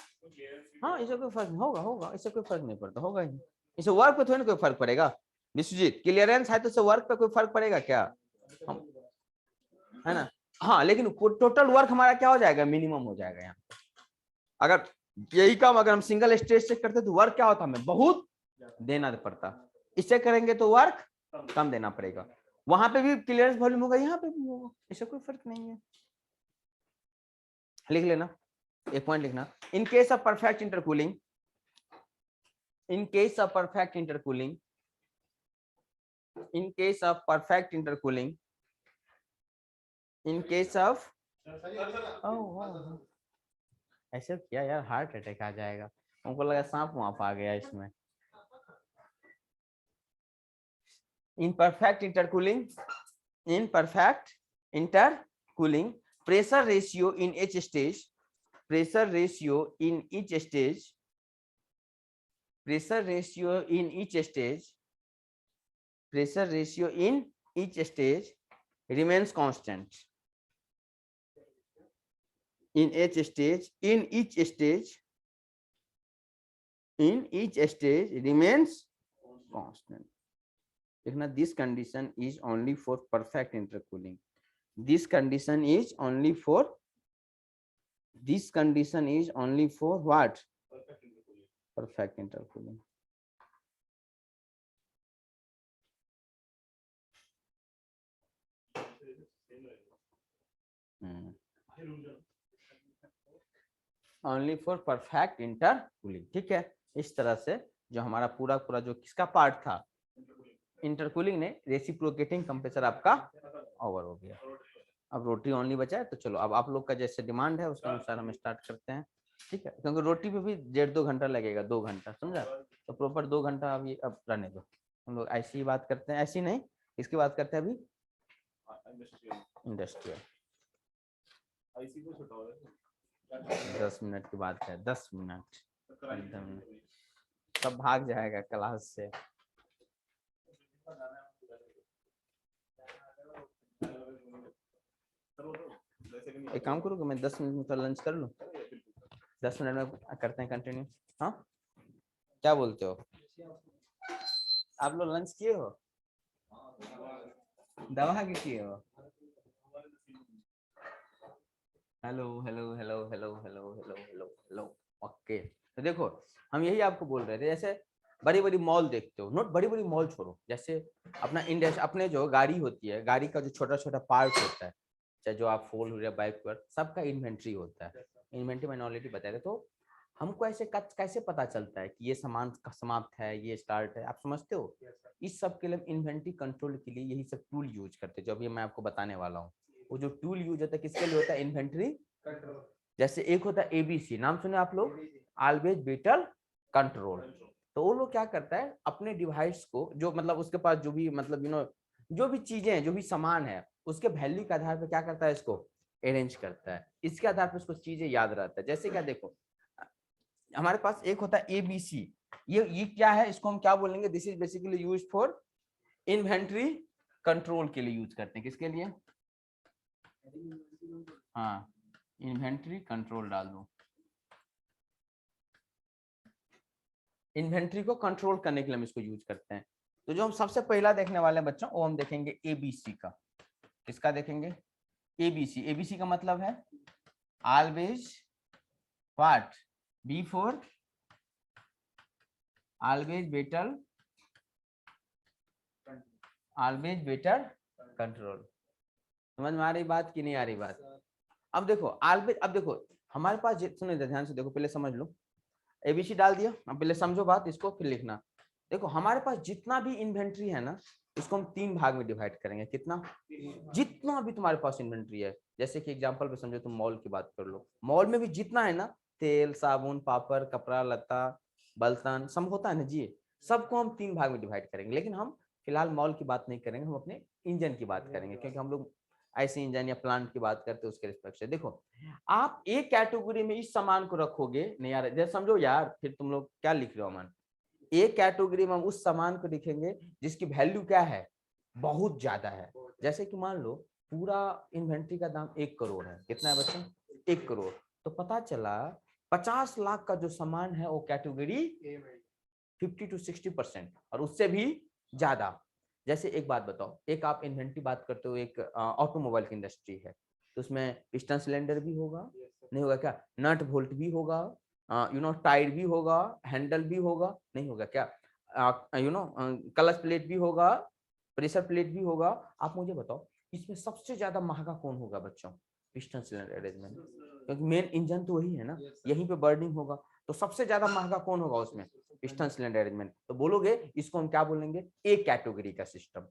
हाँ इससे कोई फर्क नहीं होगा, होगा इससे कोई फर्क नहीं पड़ता, होगा ही, इसे वर्क पे थोड़ी ना कोई फर्क पड़ेगा, विश्वजीत क्लियरेंस है तो इससे वर्क पे कोई फर्क पड़ेगा क्या, हम है ना, हाँ लेकिन टोटल वर्क हमारा क्या हो जाएगा, मिनिमम हो जाएगा यहाँ, अगर यही काम अगर हम सिंगल स्टेज से करते तो वर्क क्या होता, हमें बहुत देना पड़ता, इससे करेंगे तो वर्क कम देना पड़ेगा, वहां पे भी क्लियरेंस वॉल्यूम होगा, यहाँ पे भी होगा, इससे कोई फर्क नहीं है, लिख लेना, एक पॉइंट लिखना, in case of perfect intercooling, in case of perfect intercooling, in case of perfect intercooling, in case of ऐसे किया यार हार्ट अटैक आ जाएगा, हमको लगा सांप वाप आ गया इसमें। imperfect intercooling, imperfect intercooling, pressure ratio in each stage, pressure ratio in each stage, pressure ratio in each stage, pressure ratio in each stage remains constant. In each stage, in each stage, in each stage remains constant. This condition is only for perfect intercooling. This condition is only for what? Perfect intercooling. Only for perfect intercooling. ठीक है, इस तरह से जो हमारा पूरा जो किसका पार्ट था, इंटरकूलिंग ने, रेसिप्रोकेटिंग कंप्रेसर आपका ओवर हो गया। अब रोटी ओनली बचा है, तो चलो अब आप लोग का जैसे डिमांड है उसके अनुसार हम स्टार्ट करते हैं। ठीक है, क्योंकि रोटी पे भी 1.5-2 घंटा लगेगा, 2 घंटा, समझा? तो प्रॉपर 2 घंटा अभी अब रहने दो, हम लोग ऐसी ही बात करते हैं, ऐसी नहीं, इसकी बात करते हैं अभी इंडस्ट्रियल। 10 मिनट की बात है, 10 मिनट एकदम सब भाग जाएगा क्लास से। एक काम करो कि मैं 10 मिनट में तो लंच कर लूं, 10 मिनट में करते हैं कंटिन्यू। हाँ क्या बोलते हो आप लोग? लंच किए हो? दवा के किए हो? Hello hello hello hello hello hello hello hello okay. तो देखो हम यही आपको बोल रहे थे, जैसे बड़ी बड़ी मॉल देखते हो, नोट बड़ी बड़ी मॉल छोड़ो, जैसे अपना इंडिया, अपने जो गाड़ी होती है, गाड़ी का जो छोटा छोटा पार्ट होता है, चाहे जो आप फोर व्हीलर बाइक पर, सबका इन्वेंट्री होता है। इन्वेंट्री मैंने ऑलरेडी बताया था। तो हमको ऐसे कैसे पता चलता है कि ये सामान समाप्त है, ये स्टार्ट है, आप समझते हो? इस सब के लिए इन्वेंट्री कंट्रोल के लिए यही सब टूल यूज करते हैं, जो अभी मैं आपको बताने वाला हूँ। वो जो टूल यूज होता है किसके लिए होता है? Inventory control. जैसे एक होता है एबीसी, नाम सुने आप लोग? Always better control. तो वो लोग क्या करता है, अपने डिवाइस को, जो मतलब उसके पास जो भी मतलब जो भी चीजें हैं, जो भी सामान है, उसके वैल्यू के आधार पर क्या करता है, इसको अरेंज करता है, इसके आधार पर उसको चीजें याद रहता है। जैसे क्या, देखो हमारे पास एक होता है एबीसी, ये क्या है, इसको हम क्या बोलेंगे? This is basically use for inventory control के लिए यूज करते हैं। किसके लिए? हाँ, इन्वेंट्री कंट्रोल डाल दो, इन्वेंट्री को कंट्रोल करने के लिए हम इसको यूज करते हैं। तो जो हम सबसे पहला देखने वाले हैं बच्चों, वो हम देखेंगे एबीसी का। किसका देखेंगे? एबीसी। एबीसी का मतलब है always what? B for always better, always better control. समझ में आ रही बात कि नहीं आ रही बात? अब देखो ऑलवेज, अब देखो हमारे पास, सुनो ध्यान से देखो, पहले समझ लो। एबीसी डाल दिया, अब पहले समझो बात, इसको फिर लिखना। देखो हमारे पास जितना भी इन्वेंट्री है ना, इसको हम 3 भाग में डिवाइड करेंगे। कितना? जितना भी तुम्हारे पास इन्वेंट्री है। जैसे कि एग्जांपल पे समझो, तुम मॉल की बात कर लो, मॉल में भी जितना है ना, तेल, साबुन, पापड़, कपड़ा लत्ता, बर्तन, सब होता है ना जी, सबको हम 3 भाग में डिवाइड करेंगे। लेकिन हम फिलहाल मॉल की बात नहीं करेंगे, हम अपने इंजन की बात करेंगे, क्योंकि हम लोग ऐसे इंजन या प्लांट की बात करते हैं उसके रिस्पेक्ट से। देखो आप एक कैटेगरी में इस सामान को रखोगे, नहीं यार जैसे समझो यार, फिर तुम लोग क्या लिख रहे हो? अमन, एक कैटेगरी में हम उस सामान को लिखेंगे जिसकी वैल्यू क्या है, बहुत ज्यादा है। जैसे कि मान लो पूरा इन्वेंट्री का दाम 1 करोड़ है। कितना है बच्चों? 1 करोड़। तो पता चला 50 लाख का जो सामान है वो कैटेगरी 50 to 60% और उससे भी ज्यादा। जैसे एक बात बताओ, एक आप इन्वेंट्री बात करते हो, एक ऑटोमोबाइल की इंडस्ट्री है, तो उसमें पिस्टन सिलेंडर भी होगा, नहीं होगा क्या? नट बोल्ट भी होगा, टायर भी होगा, हैंडल भी होगा, नहीं होगा क्या? क्लच प्लेट भी होगा, प्रेशर प्लेट भी होगा। आप मुझे बताओ इसमें सबसे ज्यादा महंगा कौन होगा बच्चों? पिस्टन सिलेंडर अरेंजमेंट, क्योंकि मेन इंजन तो वही है ना, यहीं पे बर्निंग होगा। तो सबसे ज्यादा महंगा कौन होगा उसमें? पिस्टन सिलेंडर अरेंजमेंट, तो बोलोगे इसको हम क्या बोलेंगे, ए कैटेगरी का सिस्टम।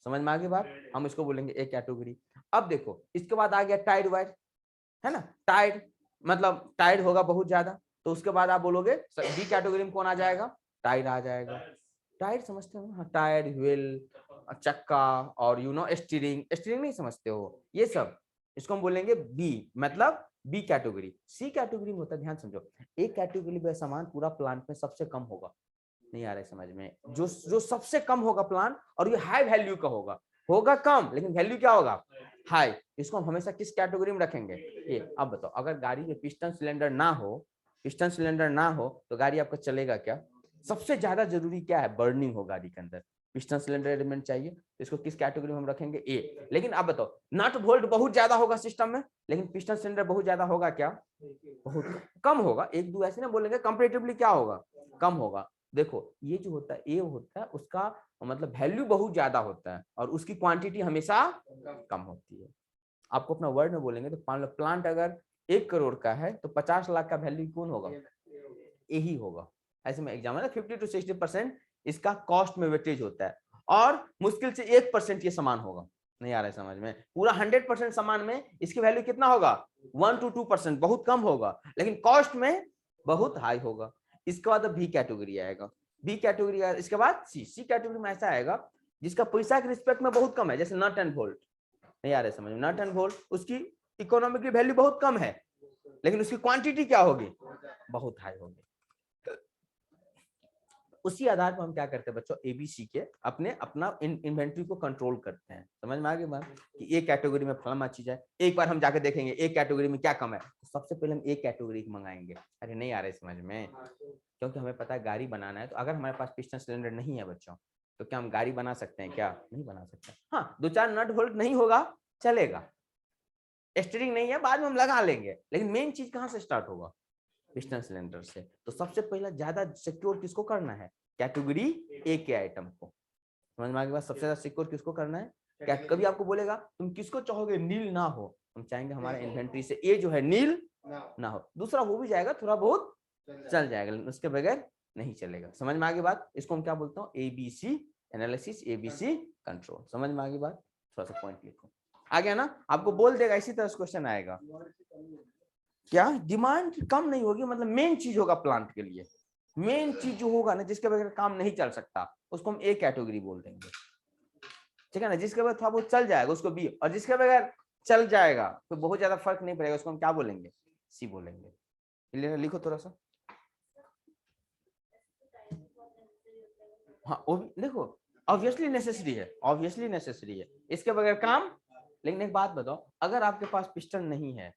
समझ में आ गई बात, हम इसको बोलेंगे ए कैटेगरी। अब देखो इसके बाद आ गया टाइड वायर, है ना, टाइड मतलब टाइड होगा बहुत ज्यादा, तो उसके बाद आप बोलोगे बी कैटेगरी में कौन आ जाएगा, टाइड आ जाएगा। टाइड समझते हो, हाँ, टाइड, व्हील, चक्का और स्टीयरिंग, स्टीयरिंग नहीं समझते हो, ये सब इसको हम बोलेंगे बी, मतलब बी कैटेगरी। सी कैटेगरी में होता है, ध्यान समझो, ए कैटेगरी में सामान पूरा प्लांट में सबसे कम होगा, नहीं आ रहा है समझ में, जो सबसे कम होगा प्लांट, और ये हाई वैल्यू का होगा कम लेकिन वैल्यू क्या होगा, हाई, इसको हम हमेशा किस कैटेगरी में रखेंगे, ये। अब बताओ अगर गाड़ी में पिस्टन सिलेंडर ना हो, पिस्टन सिलेंडर ना हो तो गाड़ी आपका चलेगा क्या, सबसे ज्यादा जरूरी क्या है, बर्निंग हो गाड़ी के अंदर, पिस्टन सिलेंडर एलिमेंट चाहिए, तो इसको किस कैटेगरी में हम रखेंगे, ए। लेकिन अब बताओ नट बोल्ट बहुत ज्यादा होगा सिस्टम में, लेकिन पिस्टन सिलेंडर बहुत ज्यादा होगा क्या, बहुत कम होगा, एक दो ऐसे ना बोलेंगे, कंपैरेटिवली क्या होगा, कम होगा। देखो ये जो होता है ए होता है, उसका मतलब वैल्यू बहुत ज्यादा होता है और उसकी क्वांटिटी हमेशा कम होती है। आपको अपना वर्ड में बोलेंगे तो प्लांट अगर 1 करोड़ का है तो 50 लाख का वैल्यू कौन होगा, यही होगा। ऐसे में एग्जाम है ना, 50 to 60% इसका कॉस्ट में वेटेज होता है, और मुश्किल से 1% ये सामान होगा, नहीं आ रहा है समझ में, पूरा 100% सामान में इसकी वैल्यू कितना होगा, 1 to 2%, बहुत कम होगा, लेकिन कॉस्ट में बहुत हाई होगा। इसके बाद बी कैटेगरी आएगा, बी कैटेगरी, इसके बाद सी कैटेगरी में ऐसा आएगा जिसका पैसा के रिस्पेक्ट में बहुत कम है, जैसे नट एंड बोल्ट, नहीं आ रहा है समझ में, नट एंड बोल्ट उसकी इकोनॉमिकली वैल्यू बहुत कम है, लेकिन उसकी क्वांटिटी क्या होगी, बहुत हाई होगी। उसी आधार पर हम क्या करते हैं बच्चों, एबीसी के अपना इन्वेंट्री को कंट्रोल करते हैं। समझ में आ गई बात, कि ए कैटेगरी में फलाना चीज है, एक बार हम जाके देखेंगे ए कैटेगरी में क्या कम है, तो सबसे पहले हम ए कैटेगरी मंगाएंगे। अरे नहीं आ रहा है समझ में, क्योंकि हमें पता है गाड़ी बनाना है, तो अगर हमारे पास पिस्टन सिलेंडर नहीं है बच्चों, तो क्या हम गाड़ी बना सकते हैं, क्या नहीं बना सकते। हाँ, 2-4 नट बोल्ट नहीं होगा चलेगा, स्टीयरिंग नहीं है बाद में हम लगा लेंगे, लेकिन मेन चीज कहाँ से स्टार्ट होगा, पिस्टन सिलेंडर से। तो सबसे पहला ज्यादा सिक्योर किसको करना है, कैटेगरी ए के आइटम को। समझ में आ गई बात, सबसे ज्यादा सिक्योर किसको करना है, क्या कभी आपको बोलेगा तुम किसको चाहोगे नील ना हो, हम चाहेंगे हमारा इन्वेंट्री से ए जो है नील ना हो, दूसरा हो भी जाएगा थोड़ा बहुत चल जाएगा, लेकिन उसके बगैर नहीं चलेगा। समझ में आ गई बात, इसको हम क्या बोलता हूँ, एबीसी एनालिसिस, एबीसी कंट्रोल। समझ में आ गई बात, थोड़ा सा पॉइंट लिखो, आ गया ना, आपको बोल देगा इसी तरह क्वेश्चन आएगा, क्या डिमांड कम नहीं होगी, मतलब मेन चीज होगा प्लांट के लिए, मेन चीज जो होगा ना जिसके बगैर काम नहीं चल सकता, उसको हम ए कैटेगरी बोल देंगे, ठीक है ना, जिसके बगैर थोड़ा बहुत चल जाएगा उसको बी, और जिसके बगैर चल जाएगा तो बहुत ज्यादा फर्क नहीं पड़ेगा, उसको हम क्या बोलेंगे, सी बोलेंगे। लिखो थोड़ा सा, हाँ वो भी देखो, ऑब्वियसली नेसेसरी है, ऑब्वियसली नेसेसरी है, इसके बगैर काम। लेकिन एक बात बताओ, अगर आपके पास पिस्टन नहीं है,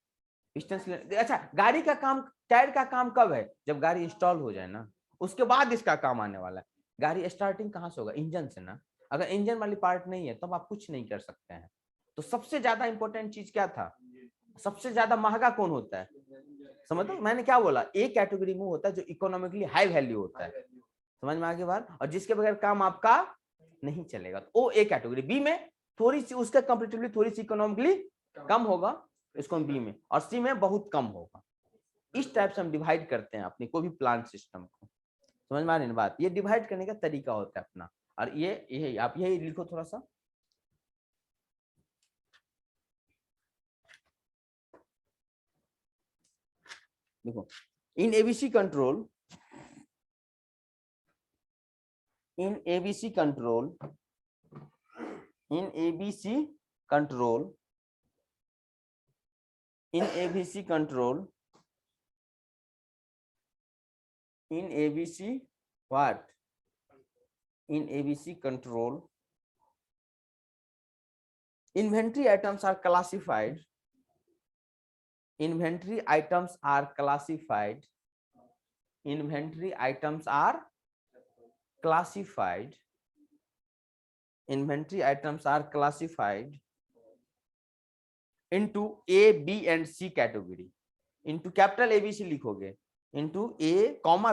पिस्टन सिलेंडर, अच्छा गाड़ी का काम, टायर का काम कब है, जब गाड़ी इंस्टॉल हो जाए ना, उसके बाद इसका काम आने वाला है। गाड़ी स्टार्टिंग कहाँ से होगा, इंजन से ना, अगर इंजन वाली पार्ट नहीं है तब तो आप कुछ नहीं कर सकते हैं। तो सबसे ज्यादा इंपॉर्टेंट चीज क्या था, सबसे ज्यादा महंगा कौन होता है, समझ लो मैंने क्या बोला, ए कैटेगरी में होता है जो इकोनॉमिकली हाई वैल्यू होता है। समझ में आगे बात, और जिसके बगैर काम आपका नहीं चलेगा, तो ओ ए कैटेगरी। बी में थोड़ी सी उसका कंपैरेटिवली थोड़ी सी इकोनॉमिकली कम होगा, इसको बी में, और सी में बहुत कम होगा। इस टाइप से हम डिवाइड करते हैं अपनी कोई भी प्लांट सिस्टम को। समझ में आ रही है बात, ये डिवाइड करने का तरीका होता है अपना, और ये आप यही लिखो थोड़ा सा, देखो इन ABC control, in ABC control, in ABC control, in ABC control, in ABC what? In ABC control, inventory items are classified. Inventory items are classified. Inventory items are classified. Inventory items are classified into A, B and C category. Into capital ABC लिखोगे, into A,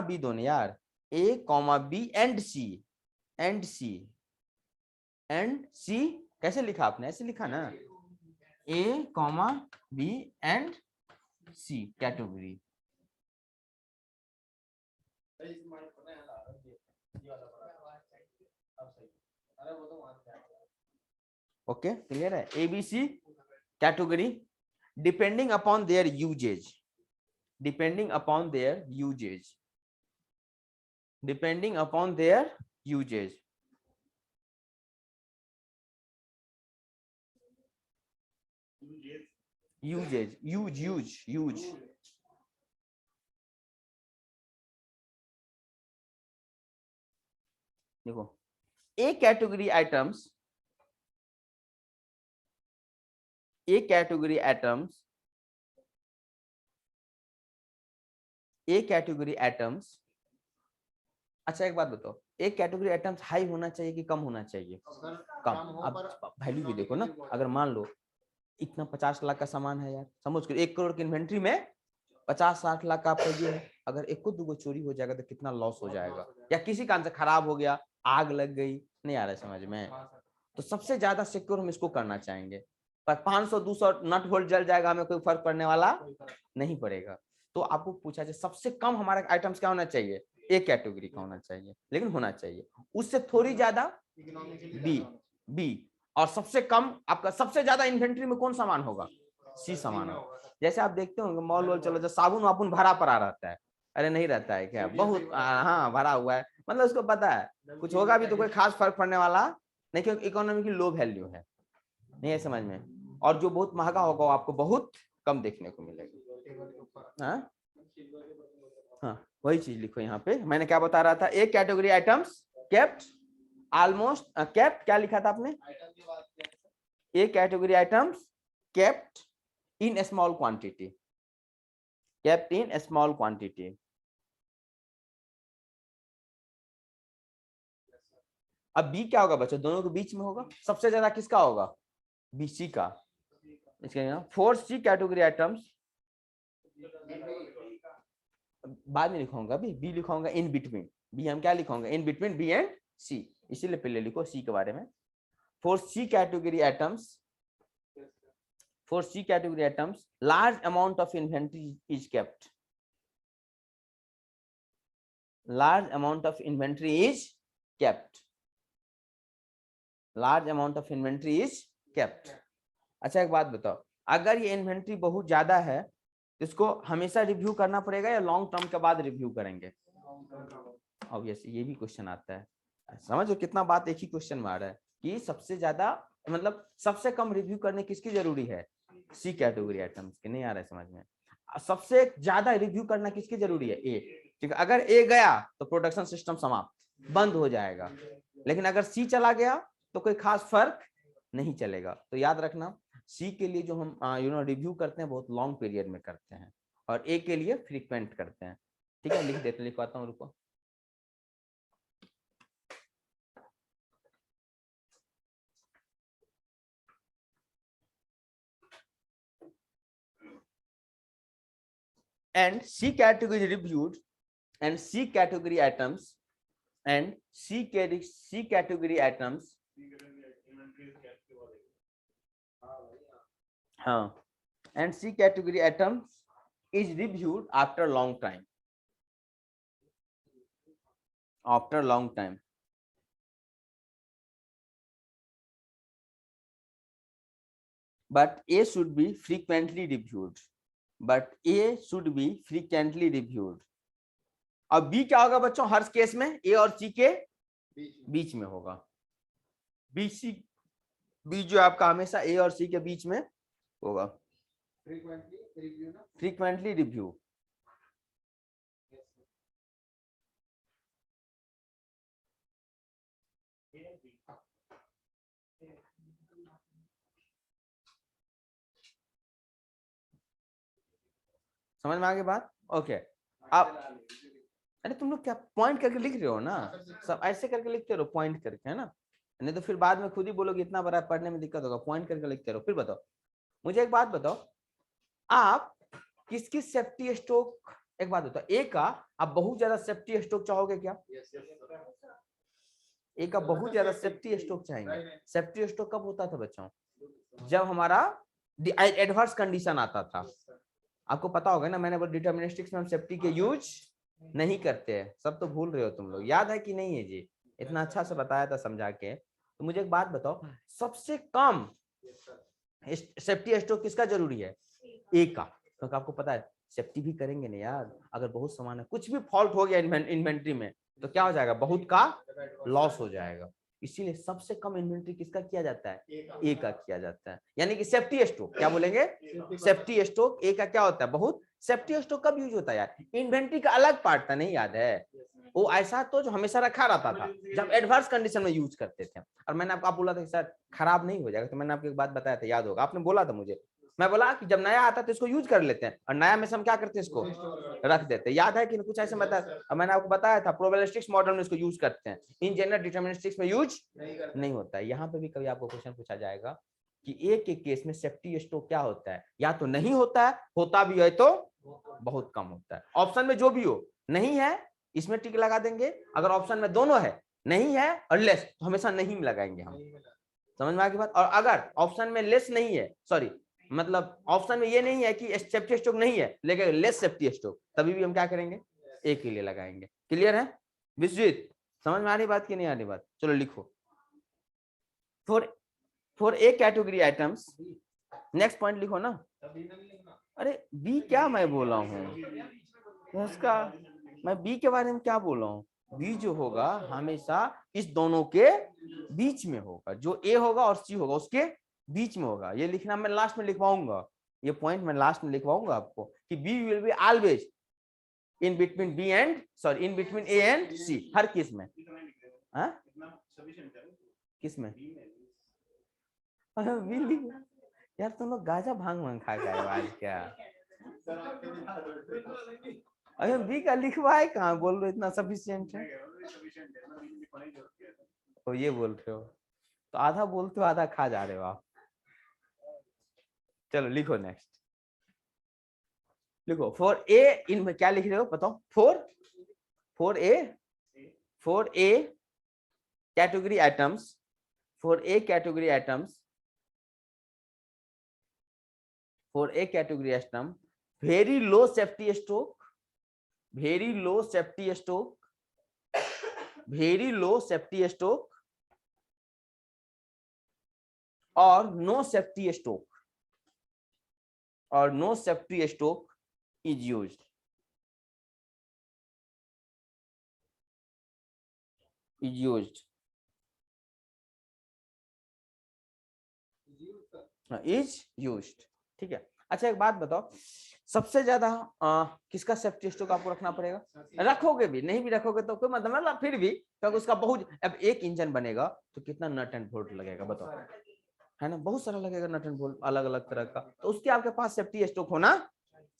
B दोनों यार, A, B and C, and C, and C कैसे लिखा आपने, ऐसे लिखा ना, A, B and C कैटेगरी। ओके क्लियर है। ABC category depending upon their usages, depending upon their usages, depending upon their usages. Usages use use use देखो A category items, A category items, A category items. अच्छा एक बात बताओ, एक category items high होना चाहिए कि कम होना चाहिए? कम। अब वैल्यू भी देखो ना, अगर मान लो इतना 50 लाख का सामान है यार, समझ के 1 करोड़ की इन्वेंट्री में 50-60 लाख का आपका ये है, अगर एक को दूगो चोरी हो जाएगा तो कितना लॉस हो जाएगा, या किसी कारण से खराब हो गया, आग लग गई, नहीं आ रहा है समझ में, तो सबसे ज्यादा सिक्योर हम इसको करना चाहेंगे। पर 500-200 नट बोल्ट जल जाएगा, हमें कोई फर्क पड़ने वाला नहीं पड़ेगा। तो आपको पूछा जाए सबसे कम हमारा आइटम्स क्या होना चाहिए? ए कैटेगरी का होना चाहिए, लेकिन होना चाहिए। उससे थोड़ी ज्यादा बी, बी, और सबसे कम आपका सबसे ज्यादा इन्वेंट्री में कौन सामान होगा? सी सामान होगा। जैसे आप देखते होंगे मॉल वॉल चलो, जो साबुन वाबुन भरा पड़ा रहता है, अरे नहीं रहता है क्या? बहुत हाँ भरा हुआ है, मतलब उसको पता है कुछ होगा भी तो कोई खास फर्क पड़ने वाला नहीं, क्योंकि इकोनॉमी की लो वैल्यू है, नहीं है समझ में। और जो बहुत महंगा होगा वो आपको बहुत कम देखने को मिलेगा। हाँ हाँ वही चीज लिखो यहाँ पे, मैंने क्या बता रहा था, एक category items kept almost kept, क्या लिखा था आपने? ए category items kept in small quantity, kept in small quantity. अब बी क्या होगा बच्चों? दोनों के बीच में होगा, सबसे ज्यादा किसका होगा? बीसी का। इसके फोर सी कैटेगरी आइटम्स, बाद में लिखूंगा बी लिखूंगा इन बिटवीन, बी हम क्या लिखूंगा? In between B and C, इसीलिए पहले लिखो सी के बारे में। For C category items, for C category items, large amount of inventory is kept. Large amount of inventory is kept. Large amount of inventory is kept. अच्छा एक बात बताओ, अगर ये इन्वेंट्री बहुत ज्यादा है तो इसको हमेशा रिव्यू करना पड़ेगा या लॉन्ग टर्म के बाद रिव्यू करेंगे? ऑब्वियसली ये भी क्वेश्चन आता है, समझो कितना बात एक ही क्वेश्चन में आ रहा है कि सबसे ज्यादा मतलब सबसे कम रिव्यू करने किसकी जरूरी है? सी कैटेगरी आइटम्स के। नहीं आ रहा है समझ में। सबसे ज्यादा रिव्यू करना किसकी जरूरी है? ए। ठीक है, अगर ए गया तो प्रोडक्शन सिस्टम समाप्त, बंद हो जाएगा, लेकिन अगर सी चला गया तो कोई खास फर्क नहीं चलेगा। तो याद रखना सी के लिए जो हम रिव्यू करते हैं बहुत लॉन्ग पीरियड में करते हैं, और ए के लिए फ्रीक्वेंट करते हैं। ठीक है, लिख देते, लिखवाता हूँ, रुको। And C category reviewed, and C category items, and C category items, and C category items is reviewed after long time, after long time. But A should be frequently reviewed, but A should be frequently reviewed. अब B क्या होगा बच्चों? हर case में A और C के बीच में होगा। B जो आपका हमेशा A और C के बीच में होगा। फ्रीक्वेंटली रिव्यू, समझ में आ गई बात? ओके अब अरे तुम लोग क्या पॉइंट करके लिख रहे हो ना, सब ऐसे करके लिखते रहो पॉइंट करके, है ना, नहीं तो फिर बाद में खुद ही बोलोगे इतना बड़ा पढ़ने में दिक्कत होगा। पॉइंट करके लिखते रहो। फिर बताओ मुझे एक बात बताओ, आप किस किस सेफ्टी स्टॉक, एक बात बताओ, ए का आप बहुत ज्यादा सेफ्टी स्टॉक चाहोगे क्या? ए का बहुत ज्यादा सेफ्टी स्टॉक चाहेंगे। सेफ्टी स्टॉक कब होता था बच्चों? जब हमारा एडवर्स कंडीशन आता था। आपको पता होगा ना, मैंने बोला डिटरमिनिस्टिक्स में हम सेफ्टी के यूज नहीं करते हैं, सब तो भूल रहे हो तुम लोग, याद है कि नहीं है जी? इतना अच्छा से बताया था समझा के। तो मुझे एक बात बताओ, सबसे कम सेफ्टी स्टॉक किसका जरूरी है? ए का, क्योंकि आपको पता है सेफ्टी भी करेंगे ना यार, अगर बहुत सामान है, कुछ भी फॉल्ट हो गया इन्वेंट्री में तो क्या हो जाएगा, बहुत का लॉस हो जाएगा। इसीलिए सबसे कम इन्वेंट्री किसका किया जाता है? ए का किया जाता है। यानी कि सेफ्टी स्टॉक, क्या बोलेंगे? सेफ्टी स्टॉक ए का क्या होता है? बहुत। सेफ्टी स्टॉक कब यूज होता है यार? इन्वेंट्री का अलग पार्ट था, नहीं याद है? वो ऐसा तो जो हमेशा रखा रहता था, जब एडवर्स कंडीशन में यूज करते थे। और मैंने आपको बोला था कि सर खराब नहीं हो जाएगा, तो मैंने आपको एक बात बताया था, याद होगा, आपने बोला था मुझे, मैं बोला कि जब नया आता है तो इसको यूज कर लेते हैं, और नया में से हम क्या करते हैं, इसको रख देते हैं। याद है कि कुछ ऐसे बताया? और मैंने आपको बताया था प्रोबेबिलिस्टिक्स मॉडल में इसको यूज करते हैं, इन जनरल डिटरमिनिस्टिक्स में यूज नहीं होता है। यहाँ पे भी कभी आपको क्वेश्चन पूछा जाएगा कि एक के केस में सेफ्टी स्टॉक क्या होता है, या तो नहीं होता है, होता भी है तो बहुत कम होता है। ऑप्शन में जो भी हो, नहीं है इसमें टिक लगा देंगे, अगर ऑप्शन में दोनों है, नहीं है और लेस, तो हमेशा नहीं लगाएंगे हम। समझ में आ गई बात? और अगर ऑप्शन में लेस नहीं है, सॉरी मतलब ऑप्शन में ये नहीं है कि सेफ्टी स्टॉक नहीं है लेकिन लेस सेफ्टी स्टॉक, तभी भी हम क्या करेंगे, एक के लिए लगाएंगे। क्लियर है विश्वजीत? समझ में आ रही बात की नहीं आ रही बात? चलो लिखो, for A category items, next point लिखो ना। अरे बी क्या मैं बोला हूँ उसका, मैं बी के बारे में क्या बोला हूँ? बी जो होगा हमेशा इस दोनों के बीच में होगा, जो ए होगा और सी होगा उसके बीच में होगा। ये लिखना मैं लास्ट में लिखवाऊंगा, ये पॉइंट मैं लास्ट में लिखवाऊंगा आपको कि B will be always in between B and sorry in between A and C, हर किस में। किस में? यार तुम लोग गाजा भांग भांग खा गए आज क्या? अरे बी का लिखवाए कहाँ, बोल रहे इतना सफिशिएंट है, तो ये बोल रहे हो, तो आधा बोलते हो आधा खा जा रहे हो आप। चलो लिखो नेक्स्ट, लिखो फॉर ए, इन क्या लिख रहे हो बताओ? For A category items, for A category items, for A category item, very low safety stock, very low safety stock, very low safety stock और नो सेफ्टी स्टॉक, और no safety stock is used. Is used, is used, ठीक है। अच्छा एक बात बताओ, सबसे ज्यादा किसका सेफ्टी स्टॉक आपको रखना पड़ेगा? रखोगे भी, नहीं भी रखोगे तो कोई मतलब, मतलब फिर भी, क्योंकि उसका बहुत, अब एक इंजन बनेगा तो कितना नट एंड बोल्ट लगेगा बताओ, है ना? बहुत सारा लगेगा नट एंड बोल्ट अलग अलग तरह का, तो उसके आपके पास सेफ्टी स्टॉक होना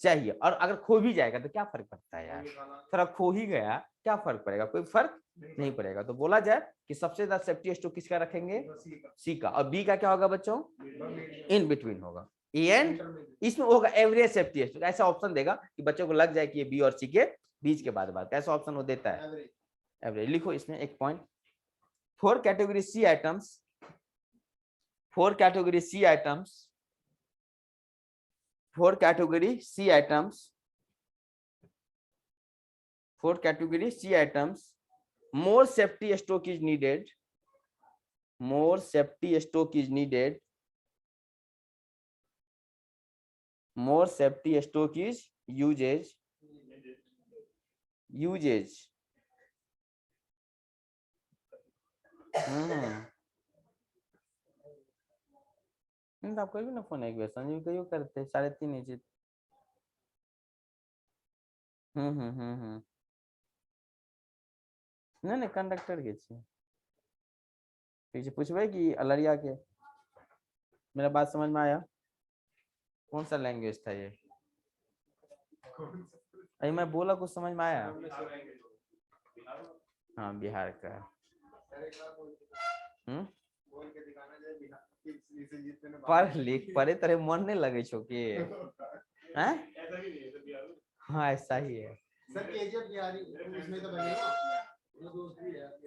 चाहिए। और अगर खो भी जाएगा तो क्या फर्क पड़ता है यार, थोड़ा खो ही गया क्या फर्क पड़ेगा, कोई फर्क नहीं पड़ेगा। तो बोला जाए कि सबसे ज्यादा सेफ्टी स्टॉक किसका रखेंगे? सी का। और बी का क्या होगा बच्चों? इन बिटवीन होगा, एंड इसमें होगा एवरेज सेफ्टी स्टॉक। ऐसा ऑप्शन देगा कि बच्चों को लग जाए कि ये बी और सी के बीच के बाद कैसा ऑप्शन वो देता है? एवरेज। लिखो इसमें एक point, for category C items, for category C items, for category C items, for category C items, more safety stock is needed, more safety stock is needed, more safety stock is usage, usage। आप कोई भी ना phone एक बार संजीव कहियो करते 3:30 नीचे। नहीं conductor के छे पीछे पूछबे कि अलरिया के। मेरा बात समझ में आया? कौन सा लैंग्वेज था ये? अरे मैं बोला कुछ समझ में आया? हाँ बिहार का। पढ़ लिख पढ़े तरह मन नहीं लगे छो कि? हाँ ऐसा ही है।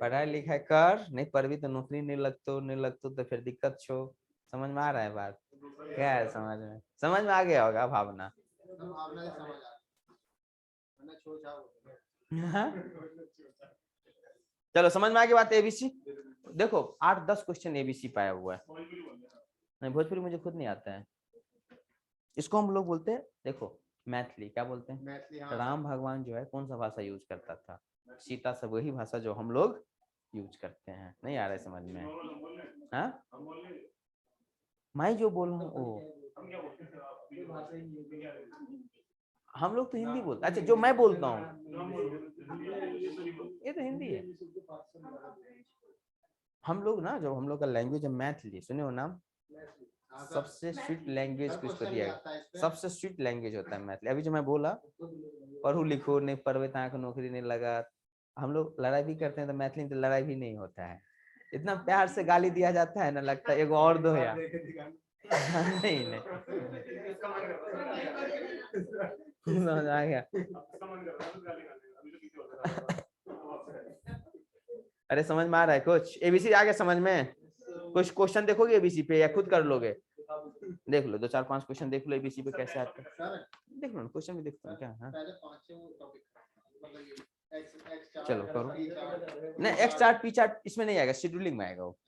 पढ़ाई लिखाई कर, नहीं पढ़वी तो नौकरी नहीं लगतो तो फिर दिक्कत छो। समझ में आ रहा है बात? क्या है समझ में आ गया होगा भावना? चलो समझ में आ गई बात। एबीसी देखो 8-10 क्वेश्चन एबीसी पाया हुआ है। नहीं भोजपुरी मुझे खुद नहीं आता है। इसको हम लोग बोलते हैं, देखो मैथिली क्या बोलते हैं। राम भगवान जो है कौन सा भाषा यूज करता था, सीता से वही भाषा जो हम लोग यूज करते हैं। नहीं आ रहा है समझ में? हाँ मैं जो बोल रहा हूँ वो हम लोग तो हिंदी बोलते। अच्छा जो मैं बोलता हूँ ये तो हिंदी है। हम लोग ना जो हम लोग का लैंग्वेज है मैथिली, सुने हो नाम? सबसे स्वीट लैंग्वेज किसको दिया गया? सबसे स्वीट लैंग्वेज होता है मैथिली। अभी जो मैं बोला पढ़ो लिखो नहीं पढ़वे तक नौकरी नहीं लगा, हम लोग लड़ाई भी करते हैं तो मैथिली में तो लड़ाई भी नहीं होता है। इतना प्यार से गाली दिया जाता है ना, लगता है एगो और दो यार। नहीं नहीं समझ आ गया। अरे समझ में आ रहा है कुछ? एबीसी आ गया समझ में? कुछ क्वेश्चन देखोगे एबीसी पे या खुद कर लोगे? देख लो 2-4-5 क्वेश्चन देख लो एबीसी पे कैसे आते हैं। देख लो क्वेश्चन भी देखते हैं क्या? हाँ चलो करो। नहीं एक्स चार्ट पी चार्ट इसमें नहीं आएगा, शेड्यूलिंग में आएगा वो।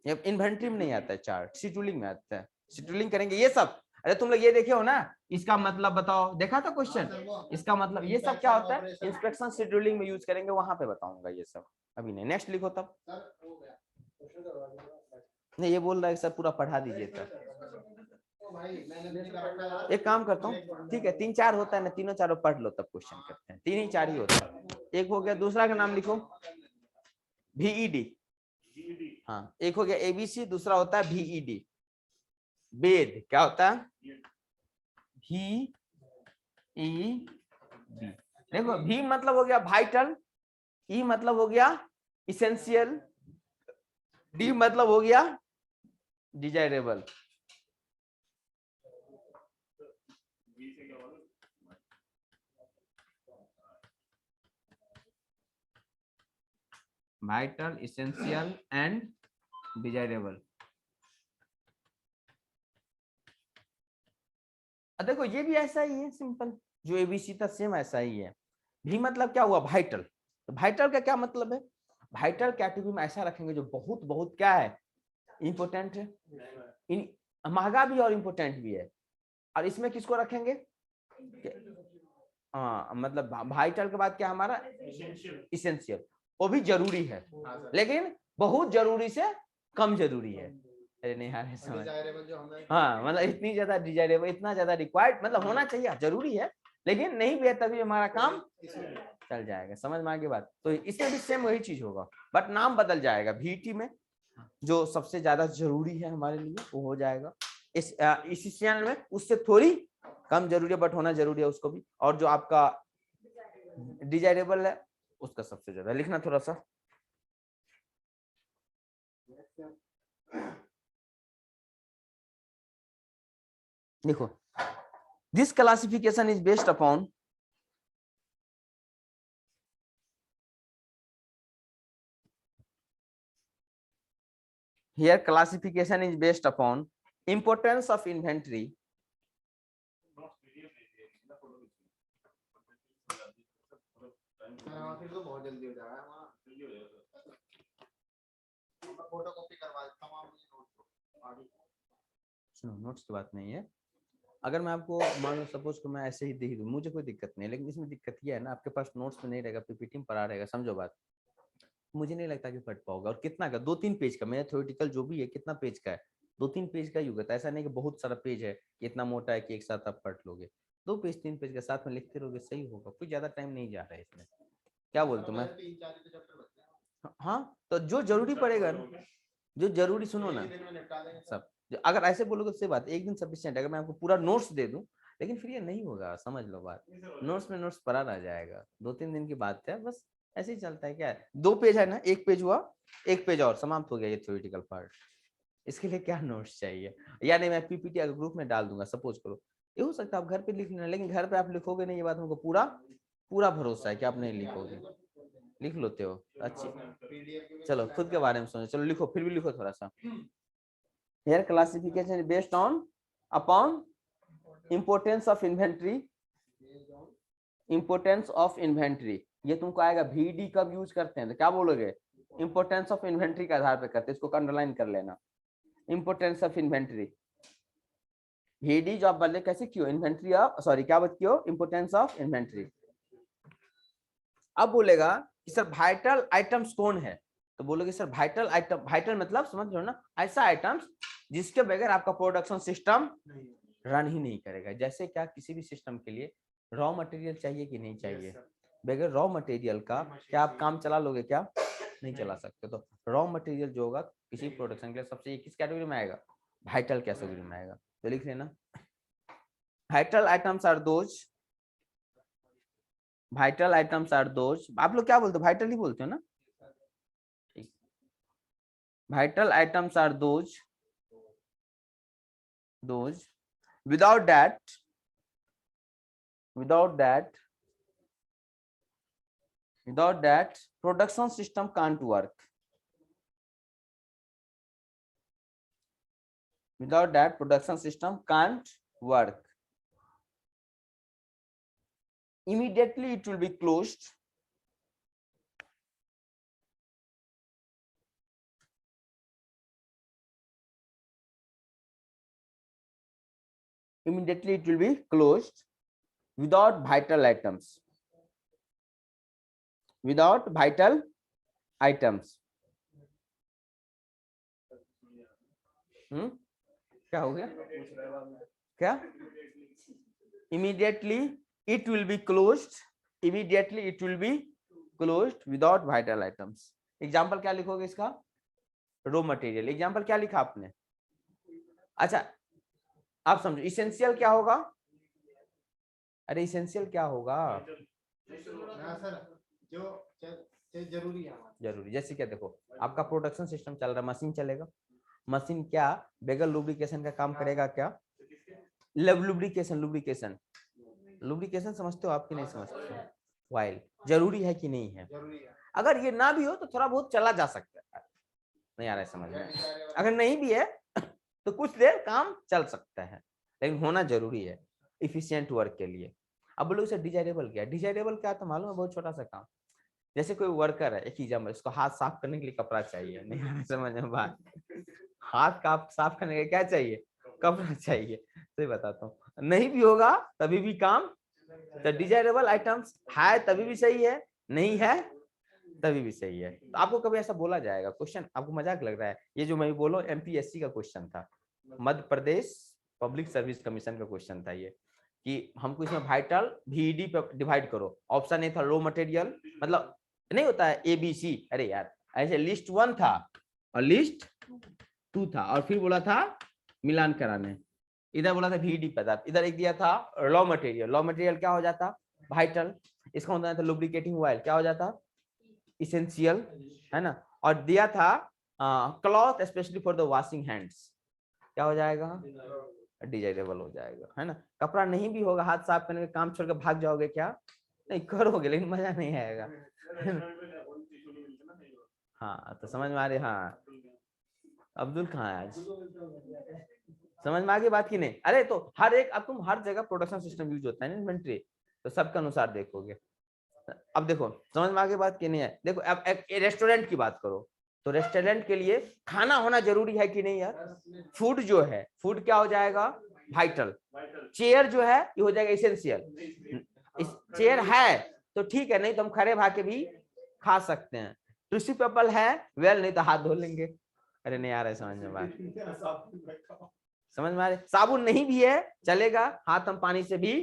इन्वेंटरी में नहीं आता है चार्ट, शेड्यूलिंग में आता है। शेड्यूलिंग करेंगे ये सब। अरे तुम लोग ये देखे हो ना, इसका मतलब बताओ, देखा था क्वेश्चन? इसका मतलब ये सब क्या होता है, इंस्पेक्शन शेड्यूलिंग में यूज करेंगे, वहां पे बताऊंगा ये सब। अभी नहीं, नेक्स्ट लिखो तब। नहीं ये बोल रहा है सर पूरा पढ़ा दीजिए तब। एक काम करता हूँ, ठीक है 3-4 होता है ना, तीनों चारों पढ़ लो तब क्वेश्चन करते हैं। 3 ही 4 ही होता है। एक हो गया, दूसरा का नाम लिखो VED। हाँ एक हो गया एबीसी, दूसरा होता है VED। वेद क्या होता है? VED। देखो V मतलब हो गया वाइटल, E मतलब हो गया इसेंशियल, D मतलब हो गया desirable. Vital, essential and desirable. देखो ये भी ऐसा ही है सिंपल, जो एबीसी था सेम ऐसा ही है। भी मतलब क्या हुआ? वाइटल। तो वाइटल का क्या मतलब है? वाइटल कैटेगरी में ऐसा रखेंगे जो बहुत बहुत क्या है, इंपोर्टेंट है, महंगा भी और इंपोर्टेंट भी है। और इसमें किसको रखेंगे? हाँ मतलब वाइटल के बाद क्या हमारा? इसेंशियल। वो भी जरूरी है लेकिन बहुत जरूरी से कम जरूरी है। अरे नहीं यार समझ। हाँ मतलब इतनी ज्यादा डिजायरेबल, इतना ज्यादा रिक्वायर्ड मतलब होना चाहिए, जरूरी है लेकिन नहीं भी है तभी हमारा काम चल जाएगा। समझ में आ गई बात? तो इसमें भी सेम वही चीज होगा, बट नाम बदल जाएगा। VT में जो सबसे ज्यादा जरूरी है हमारे लिए वो हो जाएगा, इस चैनल में उससे थोड़ी कम जरूरी है बट होना जरूरी है उसको भी। और जो आपका डिजायरेबल है उसका सबसे ज्यादा लिखना थोड़ा सा। देखो this classification is based upon here classification is based upon importance of inventory, सुनो नोट्स की बात नहीं है। अगर मैं आपको मान लो सपोज को मैं ऐसे ही दे दूं, मुझे कोई दिक्कत नहीं है, लेकिन इसमें दिक्कत ये है ना, आपके पास नोट्स में नहीं रहेगा, पीपीटी में पढ़ा रहेगा, समझो बात। मुझे नहीं लगता कि पढ़ पाओगे। और कितना का? 2-3 पेज का। मेरा थ्योरेटिकल जो भी है कितना पेज का है? 2-3 पेज का ही होगा। ऐसा नहीं कि बहुत सारा पेज है कि इतना मोटा है कि एक साथ आप पढ़ लोगे। 2 पेज 3 पेज के साथ में लिखते रहोगे सही होगा, कोई ज्यादा टाइम नहीं जा रहा है इसमें। क्या बोलते मैं? हाँ तो जो जरूरी पड़ेगा ना, जो जरूरी, सुनो ना सब, अगर ऐसे बोलोगे तो सही बात, एक दिन सफिशिएंट। अगर मैं आपको पूरा नोट्स दे दूं लेकिन फिर ये नहीं होगा, समझ लो बात। नोट्स में नोट्स पढ़ा रह जाएगा। 2-3 दिन की बात है बस, ऐसे ही चलता है। क्या है 2 पेज है ना, 1 पेज हुआ, 1 पेज और समाप्त हो गया ये थ्योरेटिकल पार्ट। इसके लिए क्या नोट्स चाहिए? या नहीं मैं पीपीटी अगर ग्रुप में डाल दूंगा सपोज करो, ये हो सकता है आप घर पे लिख लेना, लेकिन घर पे आप लिखोगे नहीं, ये बात हमको पूरा पूरा भरोसा है कि आप नहीं लिखोगे। लिख लेते हो अच्छी। चलो खुद के बारे में सोचो, चलो लिखो, फिर भी लिखो थोड़ा सा। Here classification is based on upon importance of inventory, importance of inventory, ये तुमको आएगा VD कब यूज करते हैं तो क्या बोलोगे, इंपोर्टेंस ऑफ इन्वेंट्री के आधार पे करते हैं, इसको अंडरलाइन कर लेना, इंपोर्टेंस ऑफ इन्वेंट्री। VD जो आप बदले कैसे क्यों, इन्वेंट्री ऑफ, सॉरी क्या बात क्यों, इंपोर्टेंस ऑफ इन्वेंट्री। अब बोलेगा कि सर वाइटल आइटम्स कौन है, तो बोलोगे सर वाइटल आइटम, वाइटल मतलब समझ लो ना, ऐसा आइटम्स जिसके बगैर आपका प्रोडक्शन सिस्टम रन ही नहीं करेगा। जैसे क्या, किसी भी सिस्टम के लिए रॉ मटेरियल चाहिए कि नहीं चाहिए, बगैर रॉ मटेरियल का क्या आप काम चला लोगे, क्या नहीं चला सकते। तो रॉ मटेरियल जो होगा किसी प्रोडक्शन के लिए सबसे, ये किस कैटेगरी में आएगा, वाइटल कैटेगरी में आएगा। तो लिख लेना, vital items are those, vital items are those, आप लोग क्या बोलते हो, वाइटल ही बोलते हो ना, vital items are those without that production system can't work, without that production system can't work, immediately it will be closed, immediately it will be closed without vital items, without vital items। क्या हो गया, क्या, immediately it will be closed, immediately it will be closed without vital items। Example क्या लिखोगे इसका, raw material. Example क्या लिखा आपने, अच्छा आप समझो इसेंशियल क्या होगा, अरे इसेंशियल क्या होगा, जो जरूरी है, जरूरी। जैसे क्या देखो, आपका प्रोडक्शन सिस्टम चल रहा है, मशीन चलेगा, मशीन क्या बगैर लुब्रिकेशन का काम करेगा, क्या लुब्रिकेशन, लुब्रिकेशन, लुब्रिकेशन समझते हो आपकी नहीं समझते, ऑयल जरूरी है कि नहीं है, अगर ये ना भी हो तो थोड़ा बहुत चला जा सकता है, नहीं आ रहा है समझ में, अगर नहीं भी है तो कुछ देर काम चल सकता है, लेकिन होना जरूरी है इफिशिएंट वर्क के लिए। अब लोग से डिजायरेबल क्या, डिजायरेबल क्या तो मालूम है, बहुत छोटा सा काम, जैसे कोई वर्कर है, एक एग्जाम्पल, उसको हाथ साफ करने के लिए कपड़ा चाहिए, नहीं समझ में बात, हाथ का साफ करने के लिए क्या चाहिए, कपड़ा चाहिए, सही बताता हूँ, नहीं भी होगा तभी भी काम, तो डिजायरेबल आइटम्स है तभी भी सही है, नहीं है तभी भी सही है। तो आपको कभी ऐसा बोला जाएगा, क्वेश्चन आपको मजाक लग रहा है, ये जो मैं बोलो MPSC का क्वेश्चन था, Madhya Pradesh public service commission का क्वेश्चन था ये, कि हमको इसमें वाइटल VED पे डिवाइड करो, ऑप्शन ए था रॉ मटेरियल, मतलब नहीं होता है ABC, अरे यार ऐसे लिस्ट 1 था और लिस्ट 2 था, और फिर बोला था मिलान कराने, इधर बोला था VED पदार्थ, इधर एक दिया था रॉ मटेरियल, रॉ मटेरियल क्या हो जाता वाइटल, इसका होता था लुब्रिकेटिंग ऑयल, क्या हो जाता इसेंशियल, है ना, और दिया था cloth specially for the washing hands, क्या हो जाएगा डिजायरेबल हो जाएगा, है ना। कपड़ा नहीं भी होगा, हाथ साफ करने का काम छोड़कर भाग जाओगे क्या, नहीं करोगे लेकिन मजा नहीं आएगा। हाँ तो समझ में आ रही, हाँ अब्दुल कहाँ है आज, समझ में आ गई बात की नहीं, अरे तो हर एक, अब तुम हर जगह प्रोडक्शन सिस्टम यूज होता है ना इन्वेंट्री, तो सबके अनुसार देखोगे। अब देखो समझ में आ गई बात की नहीं है, देखो अब एक रेस्टोरेंट की बात करो, तो रेस्टोरेंट के लिए खाना होना जरूरी है कि नहीं यार, फूड जो है, फूड क्या हो जाएगा वाइटल, चेयर जो है ये हो जाएगा इसेंशियल, चेयर है तो ठीक है, नहीं तो हम खड़े भाके भी खा सकते हैं, टिश्यू पेपर है वेल, नहीं तो हाथ धो लेंगे, अरे नहीं आ रहा है समझ में बात, समझ में आ रही, साबुन नहीं भी है चलेगा, हाथ हम पानी से भी,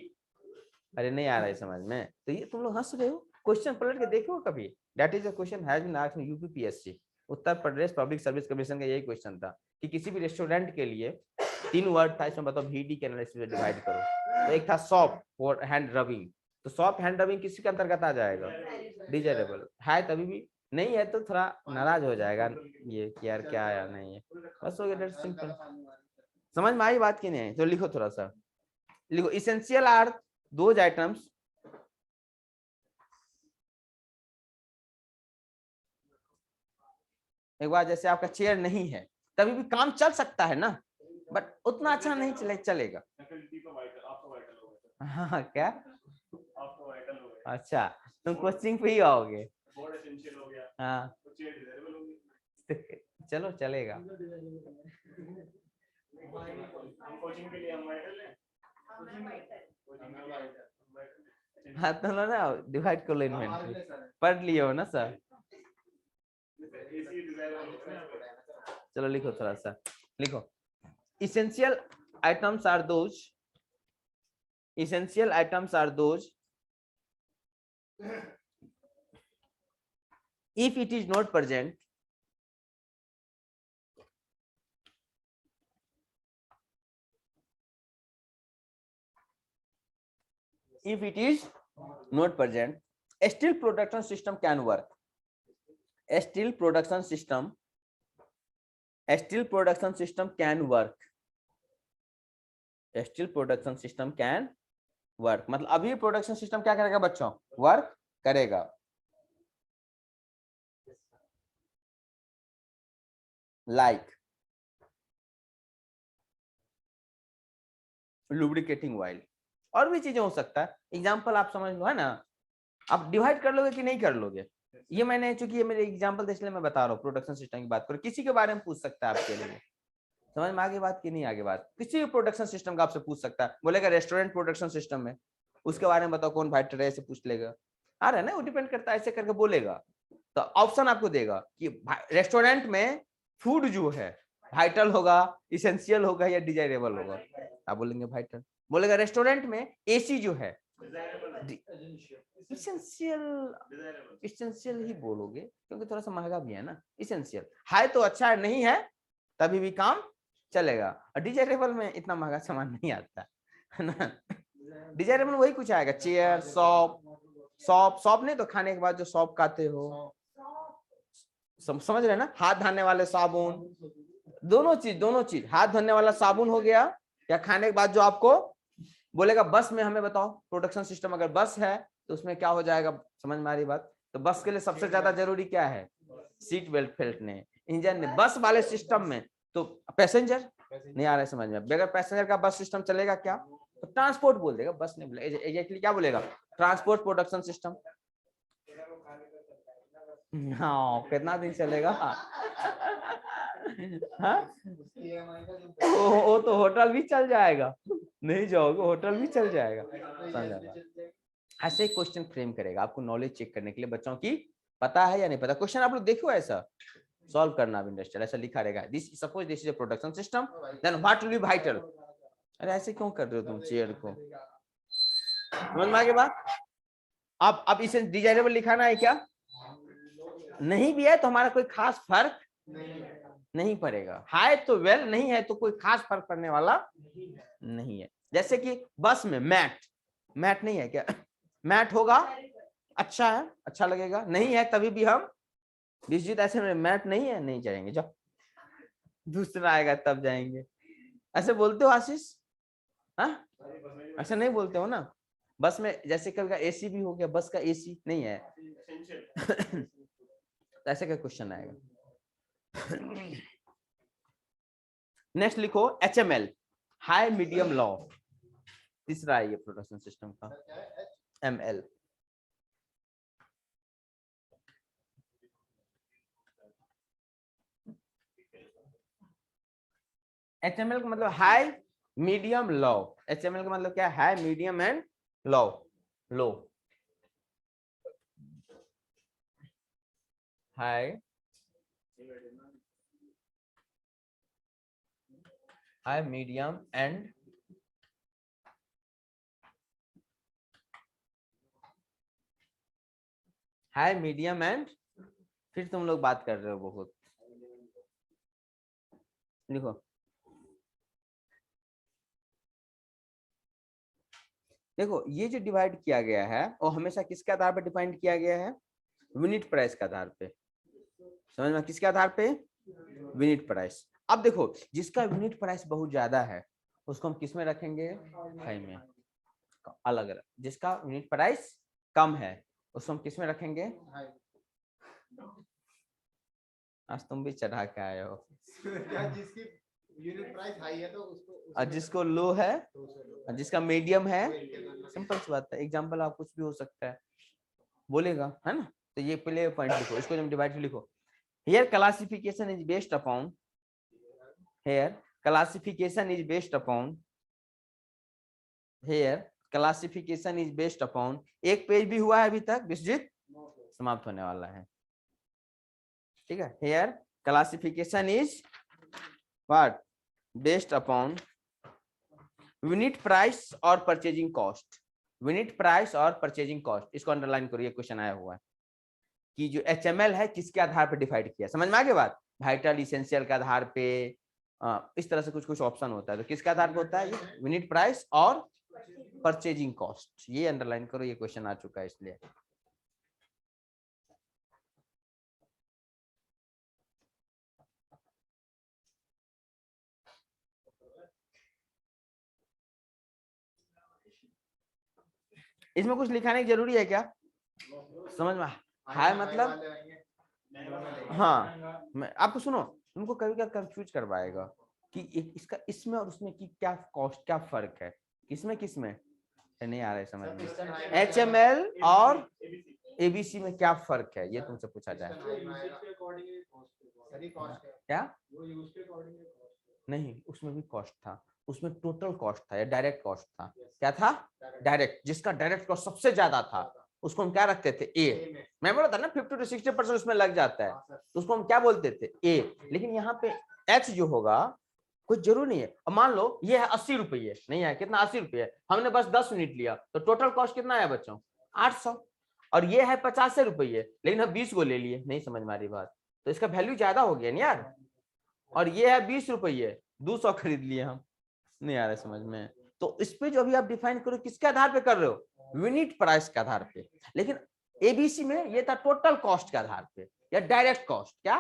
अरे नहीं आ रहा है समझ में, तो ये तुम लोग हंस रहे हो, क्वेश्चन पलट के देखो कभी, that is a question has been asked in UPPSC, Uttar Pradesh public service commission का यही क्वेश्चन था, कि किसी भी रेस्टोरेंट के लिए 3 वर्ड था, इसमें बताओ VD के एनालिसिस में डिवाइड करो, तो एक था सॉप फॉर हैंड रबिंग, तो सॉप हैंड रबिंग किसी के अंतर्गत आ जाएगा, डिजायरेबल है तभी भी, नहीं है तो थोड़ा नाराज हो जाएगा ये कि यार क्या आया नहीं है, बस हो गया, दैट्स सिंपल। समझ में आई बात की नहीं, तो लिखो थोड़ा सा, लिखो इसेंशियल आर दोज आइटम्स एक बार, जैसे आपका चेयर नहीं है तभी भी काम चल सकता है ना, बट उतना अच्छा नहीं चलेगा, हाँ क्या, अच्छा तुम कोचिंग पे ही आओगे। हाँ चलो चलेगा। हाँ तो ना डिवाइड कर लो इन्वेंट्री, पढ़ लिए हो ना सर। चलो लिखो थोड़ा सा, लिखो essential items are those, essential items are those if it is not present, if it is not present, still production system can work, still production system, still production system can work, still production system can work, मतलब अभी production system क्या करेगा बच्चों, work करेगा। Like lubricating oil, और भी चीजें हो सकता है, एग्जांपल आप समझ लो है ना। आप डिवाइड कर लोगे कि नहीं कर लोगे, ये मैंने चूंकि ये मेरे एग्जांपल इसलिए मैं बता रहा हूँ। प्रोडक्शन सिस्टम की बात करो, किसी के बारे में पूछ सकता है आपके लिए, समझ में आगे बात की नहीं आगे बात, किसी भी प्रोडक्शन सिस्टम का आपसे पूछ सकता है, बोलेगा रेस्टोरेंट प्रोडक्शन सिस्टम में उसके बारे में बताओ कौन फाइटर है, ऐसे पूछ लेगा। आ रहा है ना, वो डिपेंड करता है, ऐसे करके बोलेगा तो ऑप्शन आपको देगा कि रेस्टोरेंट में फूड जो है वाइटल होगा, इसेंशियल होगा या डिजायरेबल होगा। आप बोलेंगे वाइटल। बोलेगा रेस्टोरेंट में एसी जो है इसेंशियल, इसेंशियल ही बोलोगे क्योंकि थोड़ा सा महंगा भी है ना। इसेंशियल है तो अच्छा है, नहीं है तभी भी काम चलेगा। और डिजायरेबल में इतना महंगा सामान नहीं आता है ना। डिजायरेबल वही कुछ आएगा, चेयर, शॉप, शॉप नहीं तो खाने के बाद जो शॉप खाते हो, समझ रहे ना, हाथ धोने वाले साबुन, दोनों चीज हाथ धोने वाला साबुन हो गया, या खाने के बाद जो आपको बोलेगा बस में हमें बताओ प्रोडक्शन सिस्टम, अगर बस है तो उसमें क्या हो जाएगा, समझ में आ रही बात। तो बस के लिए सबसे ज्यादा जरूरी क्या है, सीट बेल्ट फेल्टने, इंजन ने, बस वाले सिस्टम में तो पैसेंजर नहीं आ रहा है समझ में। बगैर पैसेंजर का बस सिस्टम चलेगा क्या, तो ट्रांसपोर्ट बोल देगा, बस नहीं बोलेगा, एग्जैक्टली क्या बोलेगा, ट्रांसपोर्ट प्रोडक्शन सिस्टम। हाँ कितना दिन चलेगा। हाँ वो तो होटल भी चल जाएगा, नहीं जाओगे होटल भी चल जाएगा, समझ। ऐसे क्वेश्चन फ्रेम करेगा आपको नॉलेज चेक करने के लिए, बच्चों की पता है या नहीं पता। क्वेश्चन आप लोग देखो ऐसा सॉल्व करना अब इंडस्ट्रियल, ऐसा लिखा रहेगा, this suppose this is a production system, then what will be vital. अरे ऐसे क्यों कर रहे हो तुम चेयर को, समझ में आ गया बात। अब इसे डिजायरेबल लिखाना है क्या, नहीं भी है तो हमारा कोई खास फर्क नहीं पड़ेगा, है तो वेल, नहीं है तो कोई खास फर्क पड़ने वाला नहीं है। जैसे कि बस में मैट, मैट नहीं है क्या, मैट होगा अच्छा है, अच्छा लगेगा, नहीं है तभी भी हम विश्वजीत ऐसे में मैट नहीं है नहीं जाएंगे, जाओ दूसरा आएगा तब जाएंगे। ऐसे बोलते हो आशीष, हाँ ऐसे नहीं बोलते हो ना। बस में जैसे कल का एसी भी हो गया, बस का एसी नहीं है। ऐसे का क्वेश्चन आएगा। नेक्स्ट लिखो HML, हाई मीडियम लॉ, तीसरा है ये प्रोडक्शन सिस्टम का ML। HML का मतलब हाई मीडियम लो, HML का मतलब क्या है, high medium and low, low high, high medium and high medium and, फिर तुम लोग बात कर रहे हो बहुत। देखो देखो ये जो डिवाइड किया गया है वो हमेशा किसके आधार पर डिफाइन किया गया है, यूनिट प्राइस के आधार पे, समझ में, किसके आधार पे, यूनिट प्राइस। अब देखो जिसका यूनिट प्राइस बहुत ज्यादा है उसको हम किस में रखेंगे, हाई में, अलग अलग। जिसका यूनिट प्राइस कम है उसको हम किस में रखेंगे, आज तुम भी चढ़ा के आए हो। जिसकी यूनिट प्राइस हाई है तो उसको, जिसको लो है, जिसका मीडियम है, सिंपल सी बात है। एग्जांपल आप कुछ भी हो सकता है, बोलेगा, है ना। तो ये पहले पॉइंट लिखो, इसको जब डिवाइड लिखो। Here classification is based upon, here classification is based upon, here classification is based upon, एक पेज भी हुआ है अभी तक विश्वजीत, समाप्त होने वाला है, ठीक है। Here classification is what, based upon unit price और परचेजिंग कॉस्ट, यूनिट प्राइस और परचेजिंग कॉस्ट, इसको अंडरलाइन करो, ये क्वेश्चन आया हुआ है कि जो एचएमएल है किसके आधार पर डिवाइड किया, समझ में आ गई बात, वाइटल इसेंशियल के आधार पे, इस तरह से कुछ कुछ ऑप्शन होता है, तो किसके आधार पर होता है, ये यूनिट प्राइस और परचेजिंग कॉस्ट, ये अंडरलाइन करो, ये क्वेश्चन आ चुका है इसलिए। इसमें कुछ लिखाने की जरूरी है क्या, समझ में है मतलब, हाँ मैं आपको सुनो, तुमको कभी क्या कंफ्यूज करवाएगा कि इसका इसमें और उसमें की क्या कॉस्ट, क्या फर्क है, किसमें किसमें नहीं आ रहा है समझ में, एचएमएल और एबीसी में क्या फर्क है, ये तुमसे पूछा जाए क्या, नहीं उसमें भी कॉस्ट था, उसमें टोटल कॉस्ट था या डायरेक्ट कॉस्ट था, क्या था, डायरेक्ट, जिसका डायरेक्ट कॉस्ट सबसे ज्यादा था उसको हम क्या रखते थे, ए, मैं बोला था ना 50 to 60% उसमें लग जाता है, तो उसको हम क्या बोलते थे, ए। लेकिन यहाँ पे एच जो होगा कुछ जरूर नहीं है, अब मान लो ये है 80 रुपये, नहीं है कितना, 80 रुपये, हमने बस 10 यूनिट लिया तो टोटल कॉस्ट कितना है बच्चों, 800, और ये है 50 रुपये, लेकिन हम 20 को ले लिए, नहीं समझ में आ रही बात, तो इसका वैल्यू ज्यादा हो गया ना यार, और ये है 20 रुपये, 200 खरीद लिए हम, नहीं आ रहा समझ में। तो इस पे जो अभी आप डिफाइन करो किसके आधार पे कर रहे हो, यूनिट प्राइस के आधार पे, लेकिन एबीसी में ये था टोटल कॉस्ट के आधार पे या डायरेक्ट कॉस्ट, क्या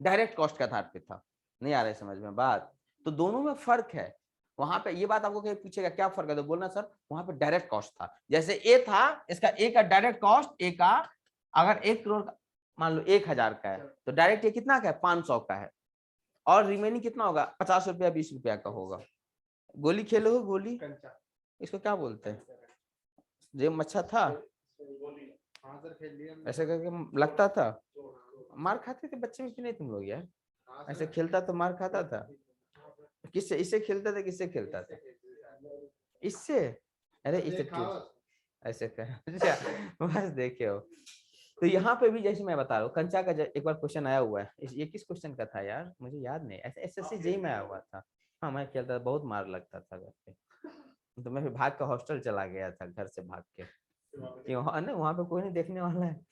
डायरेक्ट कॉस्ट के आधार पे था, नहीं आ रहा है समझ में बात, तो दोनों में फर्क है। वहां पे ये बात आपको कहीं पूछेगा क्या फर्क है तो बोलना सर वहां पे डायरेक्ट कॉस्ट था, जैसे ए था, इसका ए का डायरेक्ट कॉस्ट, ए का अगर 1 करोड़ का मान लो 1000 का है तो डायरेक्ट ये कितना का है, 500 का है, और रिमेनिंग कितना होगा, 50 रुपया 20 रुपया का होगा। गोली खेलो, गोली इसको क्या बोलते हैं, जेब अच्छा था ऐसे करके लगता था, मार खाते थे बच्चे में कि नहीं तुम लोग यार, ऐसे खेलता तो मार खाता था, किससे, इससे खेलता था, किससे खेलता था, इससे, अरे इससे ऐसे कर बस देखे हो। तो यहाँ पे भी जैसे मैं बता रहा हूँ कंचा का एक बार क्वेश्चन आया हुआ है, ये किस क्वेश्चन का था यार मुझे याद नहीं, ऐसे एसएससी जेई में आया हुआ था, हाँ मैं खेलता था, बहुत मार लगता था घर पे, तो मैं फिर भाग के हॉस्टल चला गया था घर से भाग के, कि वहाँ ना वहाँ पे कोई नहीं देखने वाला है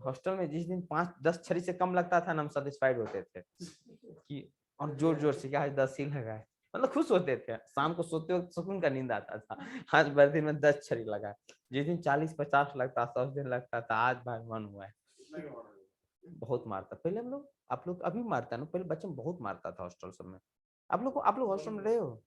हॉस्टल में जिस दिन 5-10 छड़ी से कम लगता था ना हम सेटिस्फाइड होते थे कि, और जोर जोर से आज 10 ही लगा है, मतलब खुश होते थे, शाम को सोते वक्त सुकून का नींद आता था, आज भर दिन में 10 छड़ी लगा, जिस दिन 40-50 लगता था उस दिन लगता था आज भाई मन हुआ है, बहुत मारता पहले हम लोग, आप लोग अभी मारता है ना, पहले बच्चे में बहुत मारता था हॉस्टल सब में, आप लोग हॉस्टल में रहे हो,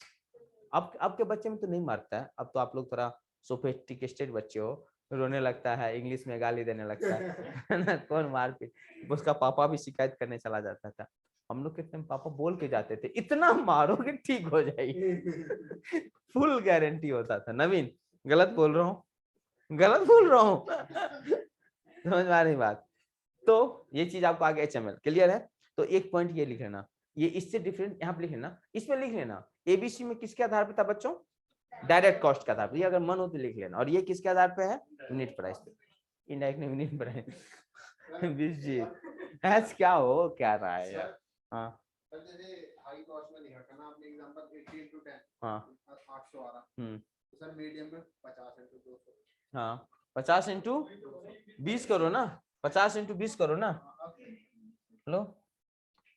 अब के बच्चे में तो नहीं मारता है, अब तो आप लोग थोड़ा सोफिस्टिकेटेड बच्चे हो, रोने लगता है, इंग्लिश में गाली देने लगता है ना, कौन मारपीट, उसका पापा भी शिकायत करने चला जाता था, हम लोग के टाइम पापा बोल के जाते थे इतना मारोगे ठीक हो जाएगी फुल गारंटी होता था। नवीन गलत बोल रहा हूँ, गलत बोल रहा हूँ समझ में आ रही बात, तो ये चीज आपको आगे एचएमएल क्लियर है, तो एक पॉइंट ये लिख लेना, ये इससे डिफरेंट यहाँ पे लिख लेना, इसमें लिख लेना एबीसी में किसके आधार पे था बच्चों, डायरेक्ट कॉस्ट के आधार पे, ये अगर मन हो तो लिख लेना, और ये किसके आधार पे है, यूनिट प्राइस पे, इनडायरेक्ट यूनिट प्राइस जी ऐस क्या हो क्या रहा है यार, हाँ हाई कॉस्ट में लिखा था ना आपने एग्जांपल 80 into 10, हाँ 800 आ रहा, तो सर मीडियम में 50 into 200, हाँ 50 into 20 करो ना, 50 into 20 करो ना, लो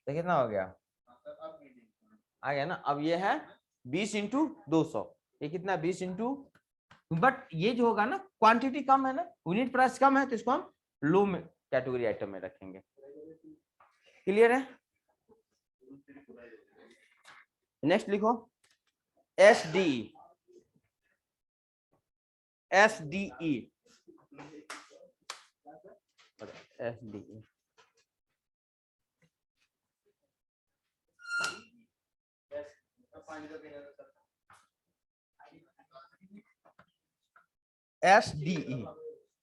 तो कितना हो गया, आ गया ना, अब ये है 20 into 200, ये कितना 20 into, बट ये जो होगा ना क्वांटिटी कम है ना, यूनिट प्राइस कम है, तो इसको हम लो में कैटेगरी आइटम में रखेंगे, क्लियर है। नेक्स्ट लिखो एसडीई, एसडीई, एसडीई SDE।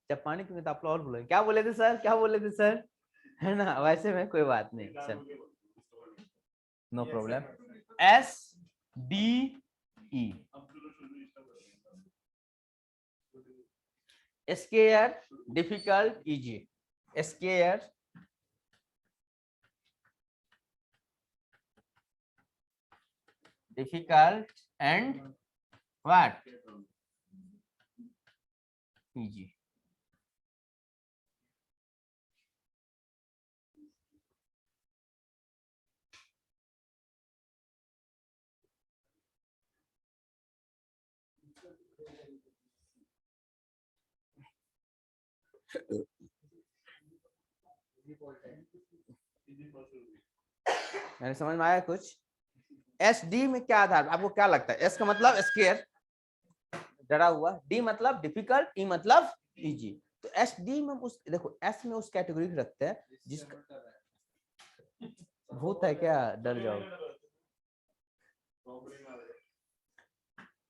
जब पानी पीने तो आप लोग और बोलेंगे क्या बोले थे सर, क्या बोले थे सर, है ना, वैसे में कोई बात नहीं, चल no problem. SDE scare, difficult, easy. Scare, difficult and what, easy. मैंने समझ में आया कुछ? SD में क्या आधार, आपको क्या लगता है? S का मतलब स्केयर, डरा हुआ, D मतलब डिफिकल्ट, E मतलब इजी। तो SD में उस, देखो S में उस कैटेगरी रखते हैं जिसका भूत है क्या, डर जाओ।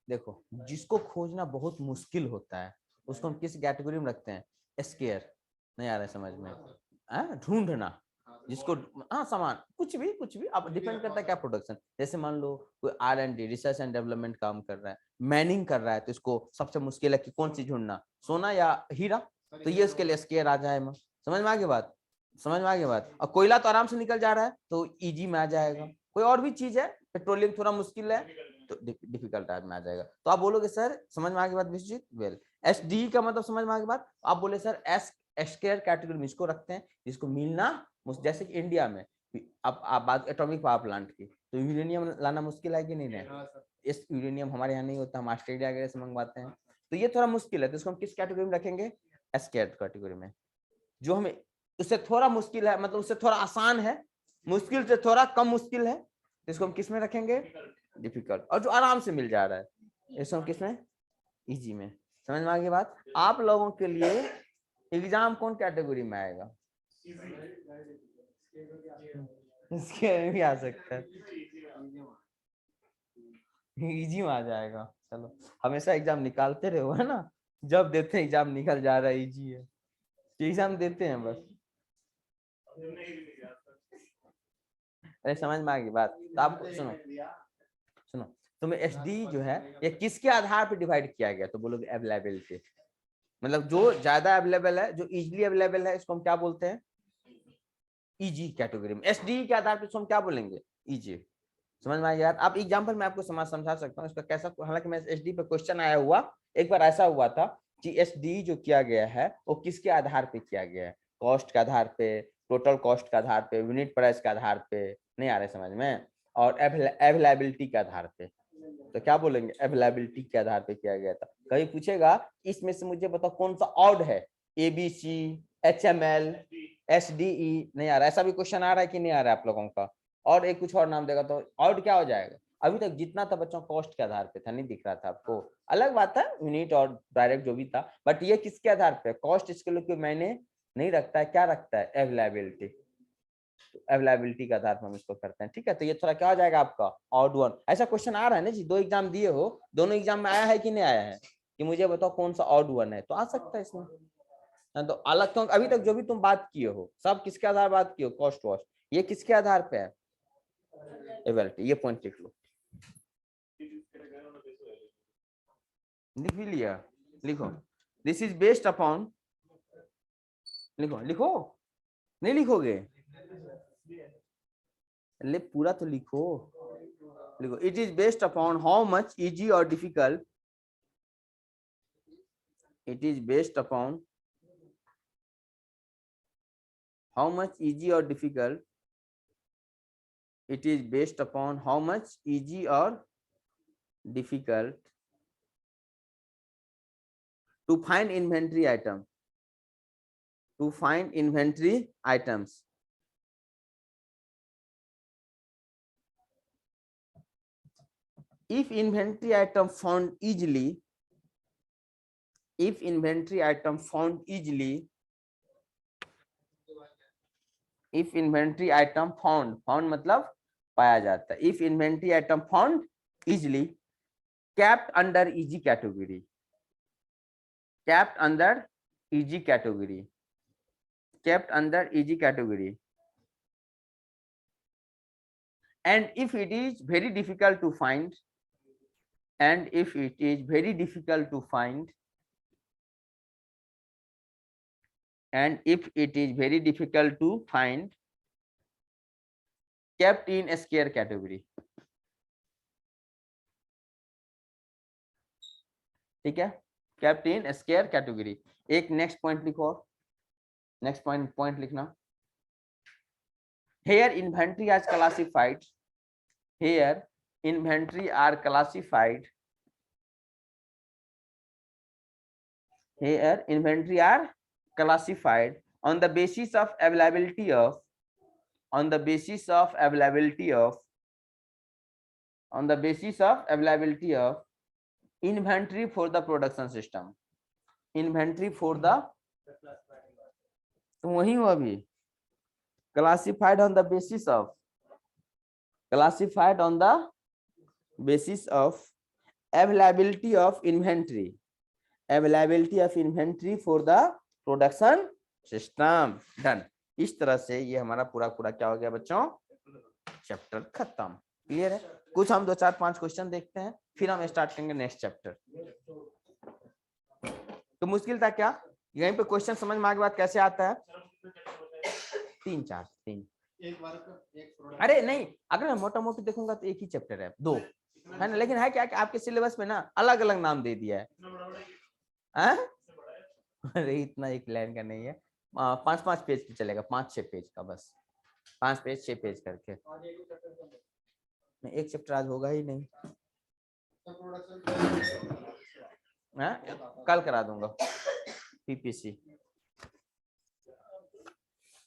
देखो जिसको खोजना बहुत मुश्किल होता है उसको हम किस कैटेगरी में रखते हैं? स्केयर। नहीं आ रहा है समझ में? ढूंढना जिसको, हाँ सामान, कुछ भी आप डिपेंड करता है क्या प्रोडक्शन। जैसे मान लो कोई R&D, रिसर्च एंड डेवलपमेंट काम कर रहा है, मैनिंग कर रहा है, तो इसको सबसे मुश्किल है कि कौन सी ढूंढना, सोना या हीरा, तो ये उसके लिए स्केयर आ जाए। समझ में आ गई बात, समझ में आ गई बात। और कोयला तो आराम से निकल जा रहा है तो इजी में आ जाएगा। कोई और भी चीज है, पेट्रोलियम थोड़ा मुश्किल है तो डिफिकल्ट में आ जाएगा। तो आप बोलोगे सर समझ में आ गई बात विश्वजीत, वेल। SD का मतलब समझ में आ गई बात। आप बोले सर स्केयर कैटेगरी में इसको रखते हैं जिसको मिलना, जैसे कि इंडिया में आप बात एटॉमिक पावर प्लांट की, तो यूरेनियम लाना मुश्किल है कि नहीं है? इस यूरेनियम हमारे यहाँ नहीं होता, हम ऑस्ट्रेलिया वगैरह से मंगवाते हैं, तो ये थोड़ा मुश्किल है, तो इसको हम किस कैटेगरी में रखेंगे? स्केयर कैटेगरी में। जो हमें उससे थोड़ा मुश्किल है, मतलब उससे थोड़ा आसान है, मुश्किल से थोड़ा कम मुश्किल है, तो इसको हम किस में रखेंगे? डिफिकल्ट। और जो आराम से मिल जा रहा है इसको हम किस में? इजी में। समझ में आ गई बात। आप लोगों के लिए एग्जाम कौन कैटेगरी में आएगा? इसके भी आ सकता है, इजी में आ जाएगा। चलो हमेशा एग्जाम निकालते रहो, है ना, जब देते हैं एग्जाम निकल जा रहा है इजी है, एग्जाम देते हैं बस। अरे समझ में आ गई बात। तो आप सुनो सुनो, तुम्हें SD जो है ये किसके आधार पर डिवाइड किया गया? तो बोलोगे अवेलेबिलिटी, मतलब जो ज्यादा अवेलेबल है, जो इजीली अवेलेबल है, इसको हम क्या बोलते हैं? इजी कैटेगरी में। SD के आधार पर हम क्या बोलेंगे? इजी। समझ में आ गया? आप एग्जांपल मैं आपको समझा सकता हूँ इसका कैसा। हालांकि मैं SD पे क्वेश्चन आया हुआ, एक बार ऐसा हुआ था कि SD जो किया गया है वो किसके आधार पे किया गया है? कॉस्ट के आधार पे, टोटल कॉस्ट के आधार पे, यूनिट प्राइस के आधार पे, नहीं आ रहा है समझ में, और अवेलेबिलिटी के आधार पे। तो क्या बोलेंगे? अवेलेबिलिटी के आधार पे किया गया था। कहीं पूछेगा इसमें से मुझे बताओ कौन सा ऑड है, ABC, HML, SDE, नहीं आ रहा, ऐसा भी क्वेश्चन आ रहा है कि नहीं आ रहा है आप लोगों का? और एक कुछ और नाम देगा तो ऑड क्या हो जाएगा? अभी तक जितना था बच्चों कॉस्ट के आधार पे था, नहीं दिख रहा था आपको, अलग बात है यूनिट और डायरेक्ट जो भी था, बट ये किसके आधार पे? कॉस्ट इसके लिए मैंने नहीं रखता है, क्या रखता है? अवेलेबिलिटी। अवेलेबिलिटी के आधार पर हम इसको करते हैं, ठीक है। तो ये थोड़ा क्या हो जाएगा आपका? Odd one. ऐसा क्वेश्चन आ रहा है ना जी, 2 एग्जाम दिए हो, दोनों एग्जाम में आया है कि नहीं आया है कि मुझे बताओ कौन सा ऑड वन है? तो आ सकता है इसमें। हाँ, तो अलग तो अभी तक जो भी तुम बात किए हो सब किसके आधार बात किए हो? कॉस्ट वॉस्ट। ये किसके आधार पे है? एवेलिटी। ये पॉइंट लिख लो, लिख भी लिया, लिखो। दिस इज बेस्ड अपॉन, लिखो लिखो, नहीं लिखोगे? ले पूरा तो लिखो, लिखो। It is based upon how much easy और difficult, it is based upon how much easy or difficult, it is based upon how much easy or difficult to find inventory item, to find inventory items. If inventory item found easily, if inventory item found easily, if inventory item found, found मतलब पाया जाता है, if inventory item found easily kept under easy category, kept under easy category, kept under easy category. And if it is very difficult to find, and if it is very difficult to find, and if it is very difficult to find, kept in a scarce category. ठीक है, kept in a scarce category. एक next point लिखो, next point लिखना. Here inventory is classified. Here inventory are classified. Here inventory are classified on the basis of availability of, on the basis of availability of, on the basis of availability of inventory for the production system. Inventory for the, तो वही हो अभी, classified on the basis of, classified on the basis of availability of inventory, availability of inventory for the production system. Done. इस तरह से ये हमारा पूरा क्या हो गया बच्चों, चैप्टर खत्म. क्लियर है? कुछ हम 2-4-5 क्वेश्चन देखते हैं, फिर हम स्टार्ट करेंगे नेक्स्ट चैप्टर. तो मुश्किल था क्या? यहीं पे क्वेश्चन समझ में आने के बाद कैसे आता है? 3 अरे नहीं, अगर मैं मोटा मोटी देखूंगा तो एक ही चैप्टर है, 2 है ना, लेकिन है क्या कि आपके सिलेबस में ना अलग अलग नाम दे दिया है. अरे इतना एक लाइन का नहीं है, 5-5 पेज पे चलेगा, 5-6 पेज का बस, 5 पेज 6 पेज करके. एक चैप्टर आज होगा ही नहीं, कल करा दूंगा पीपीसी.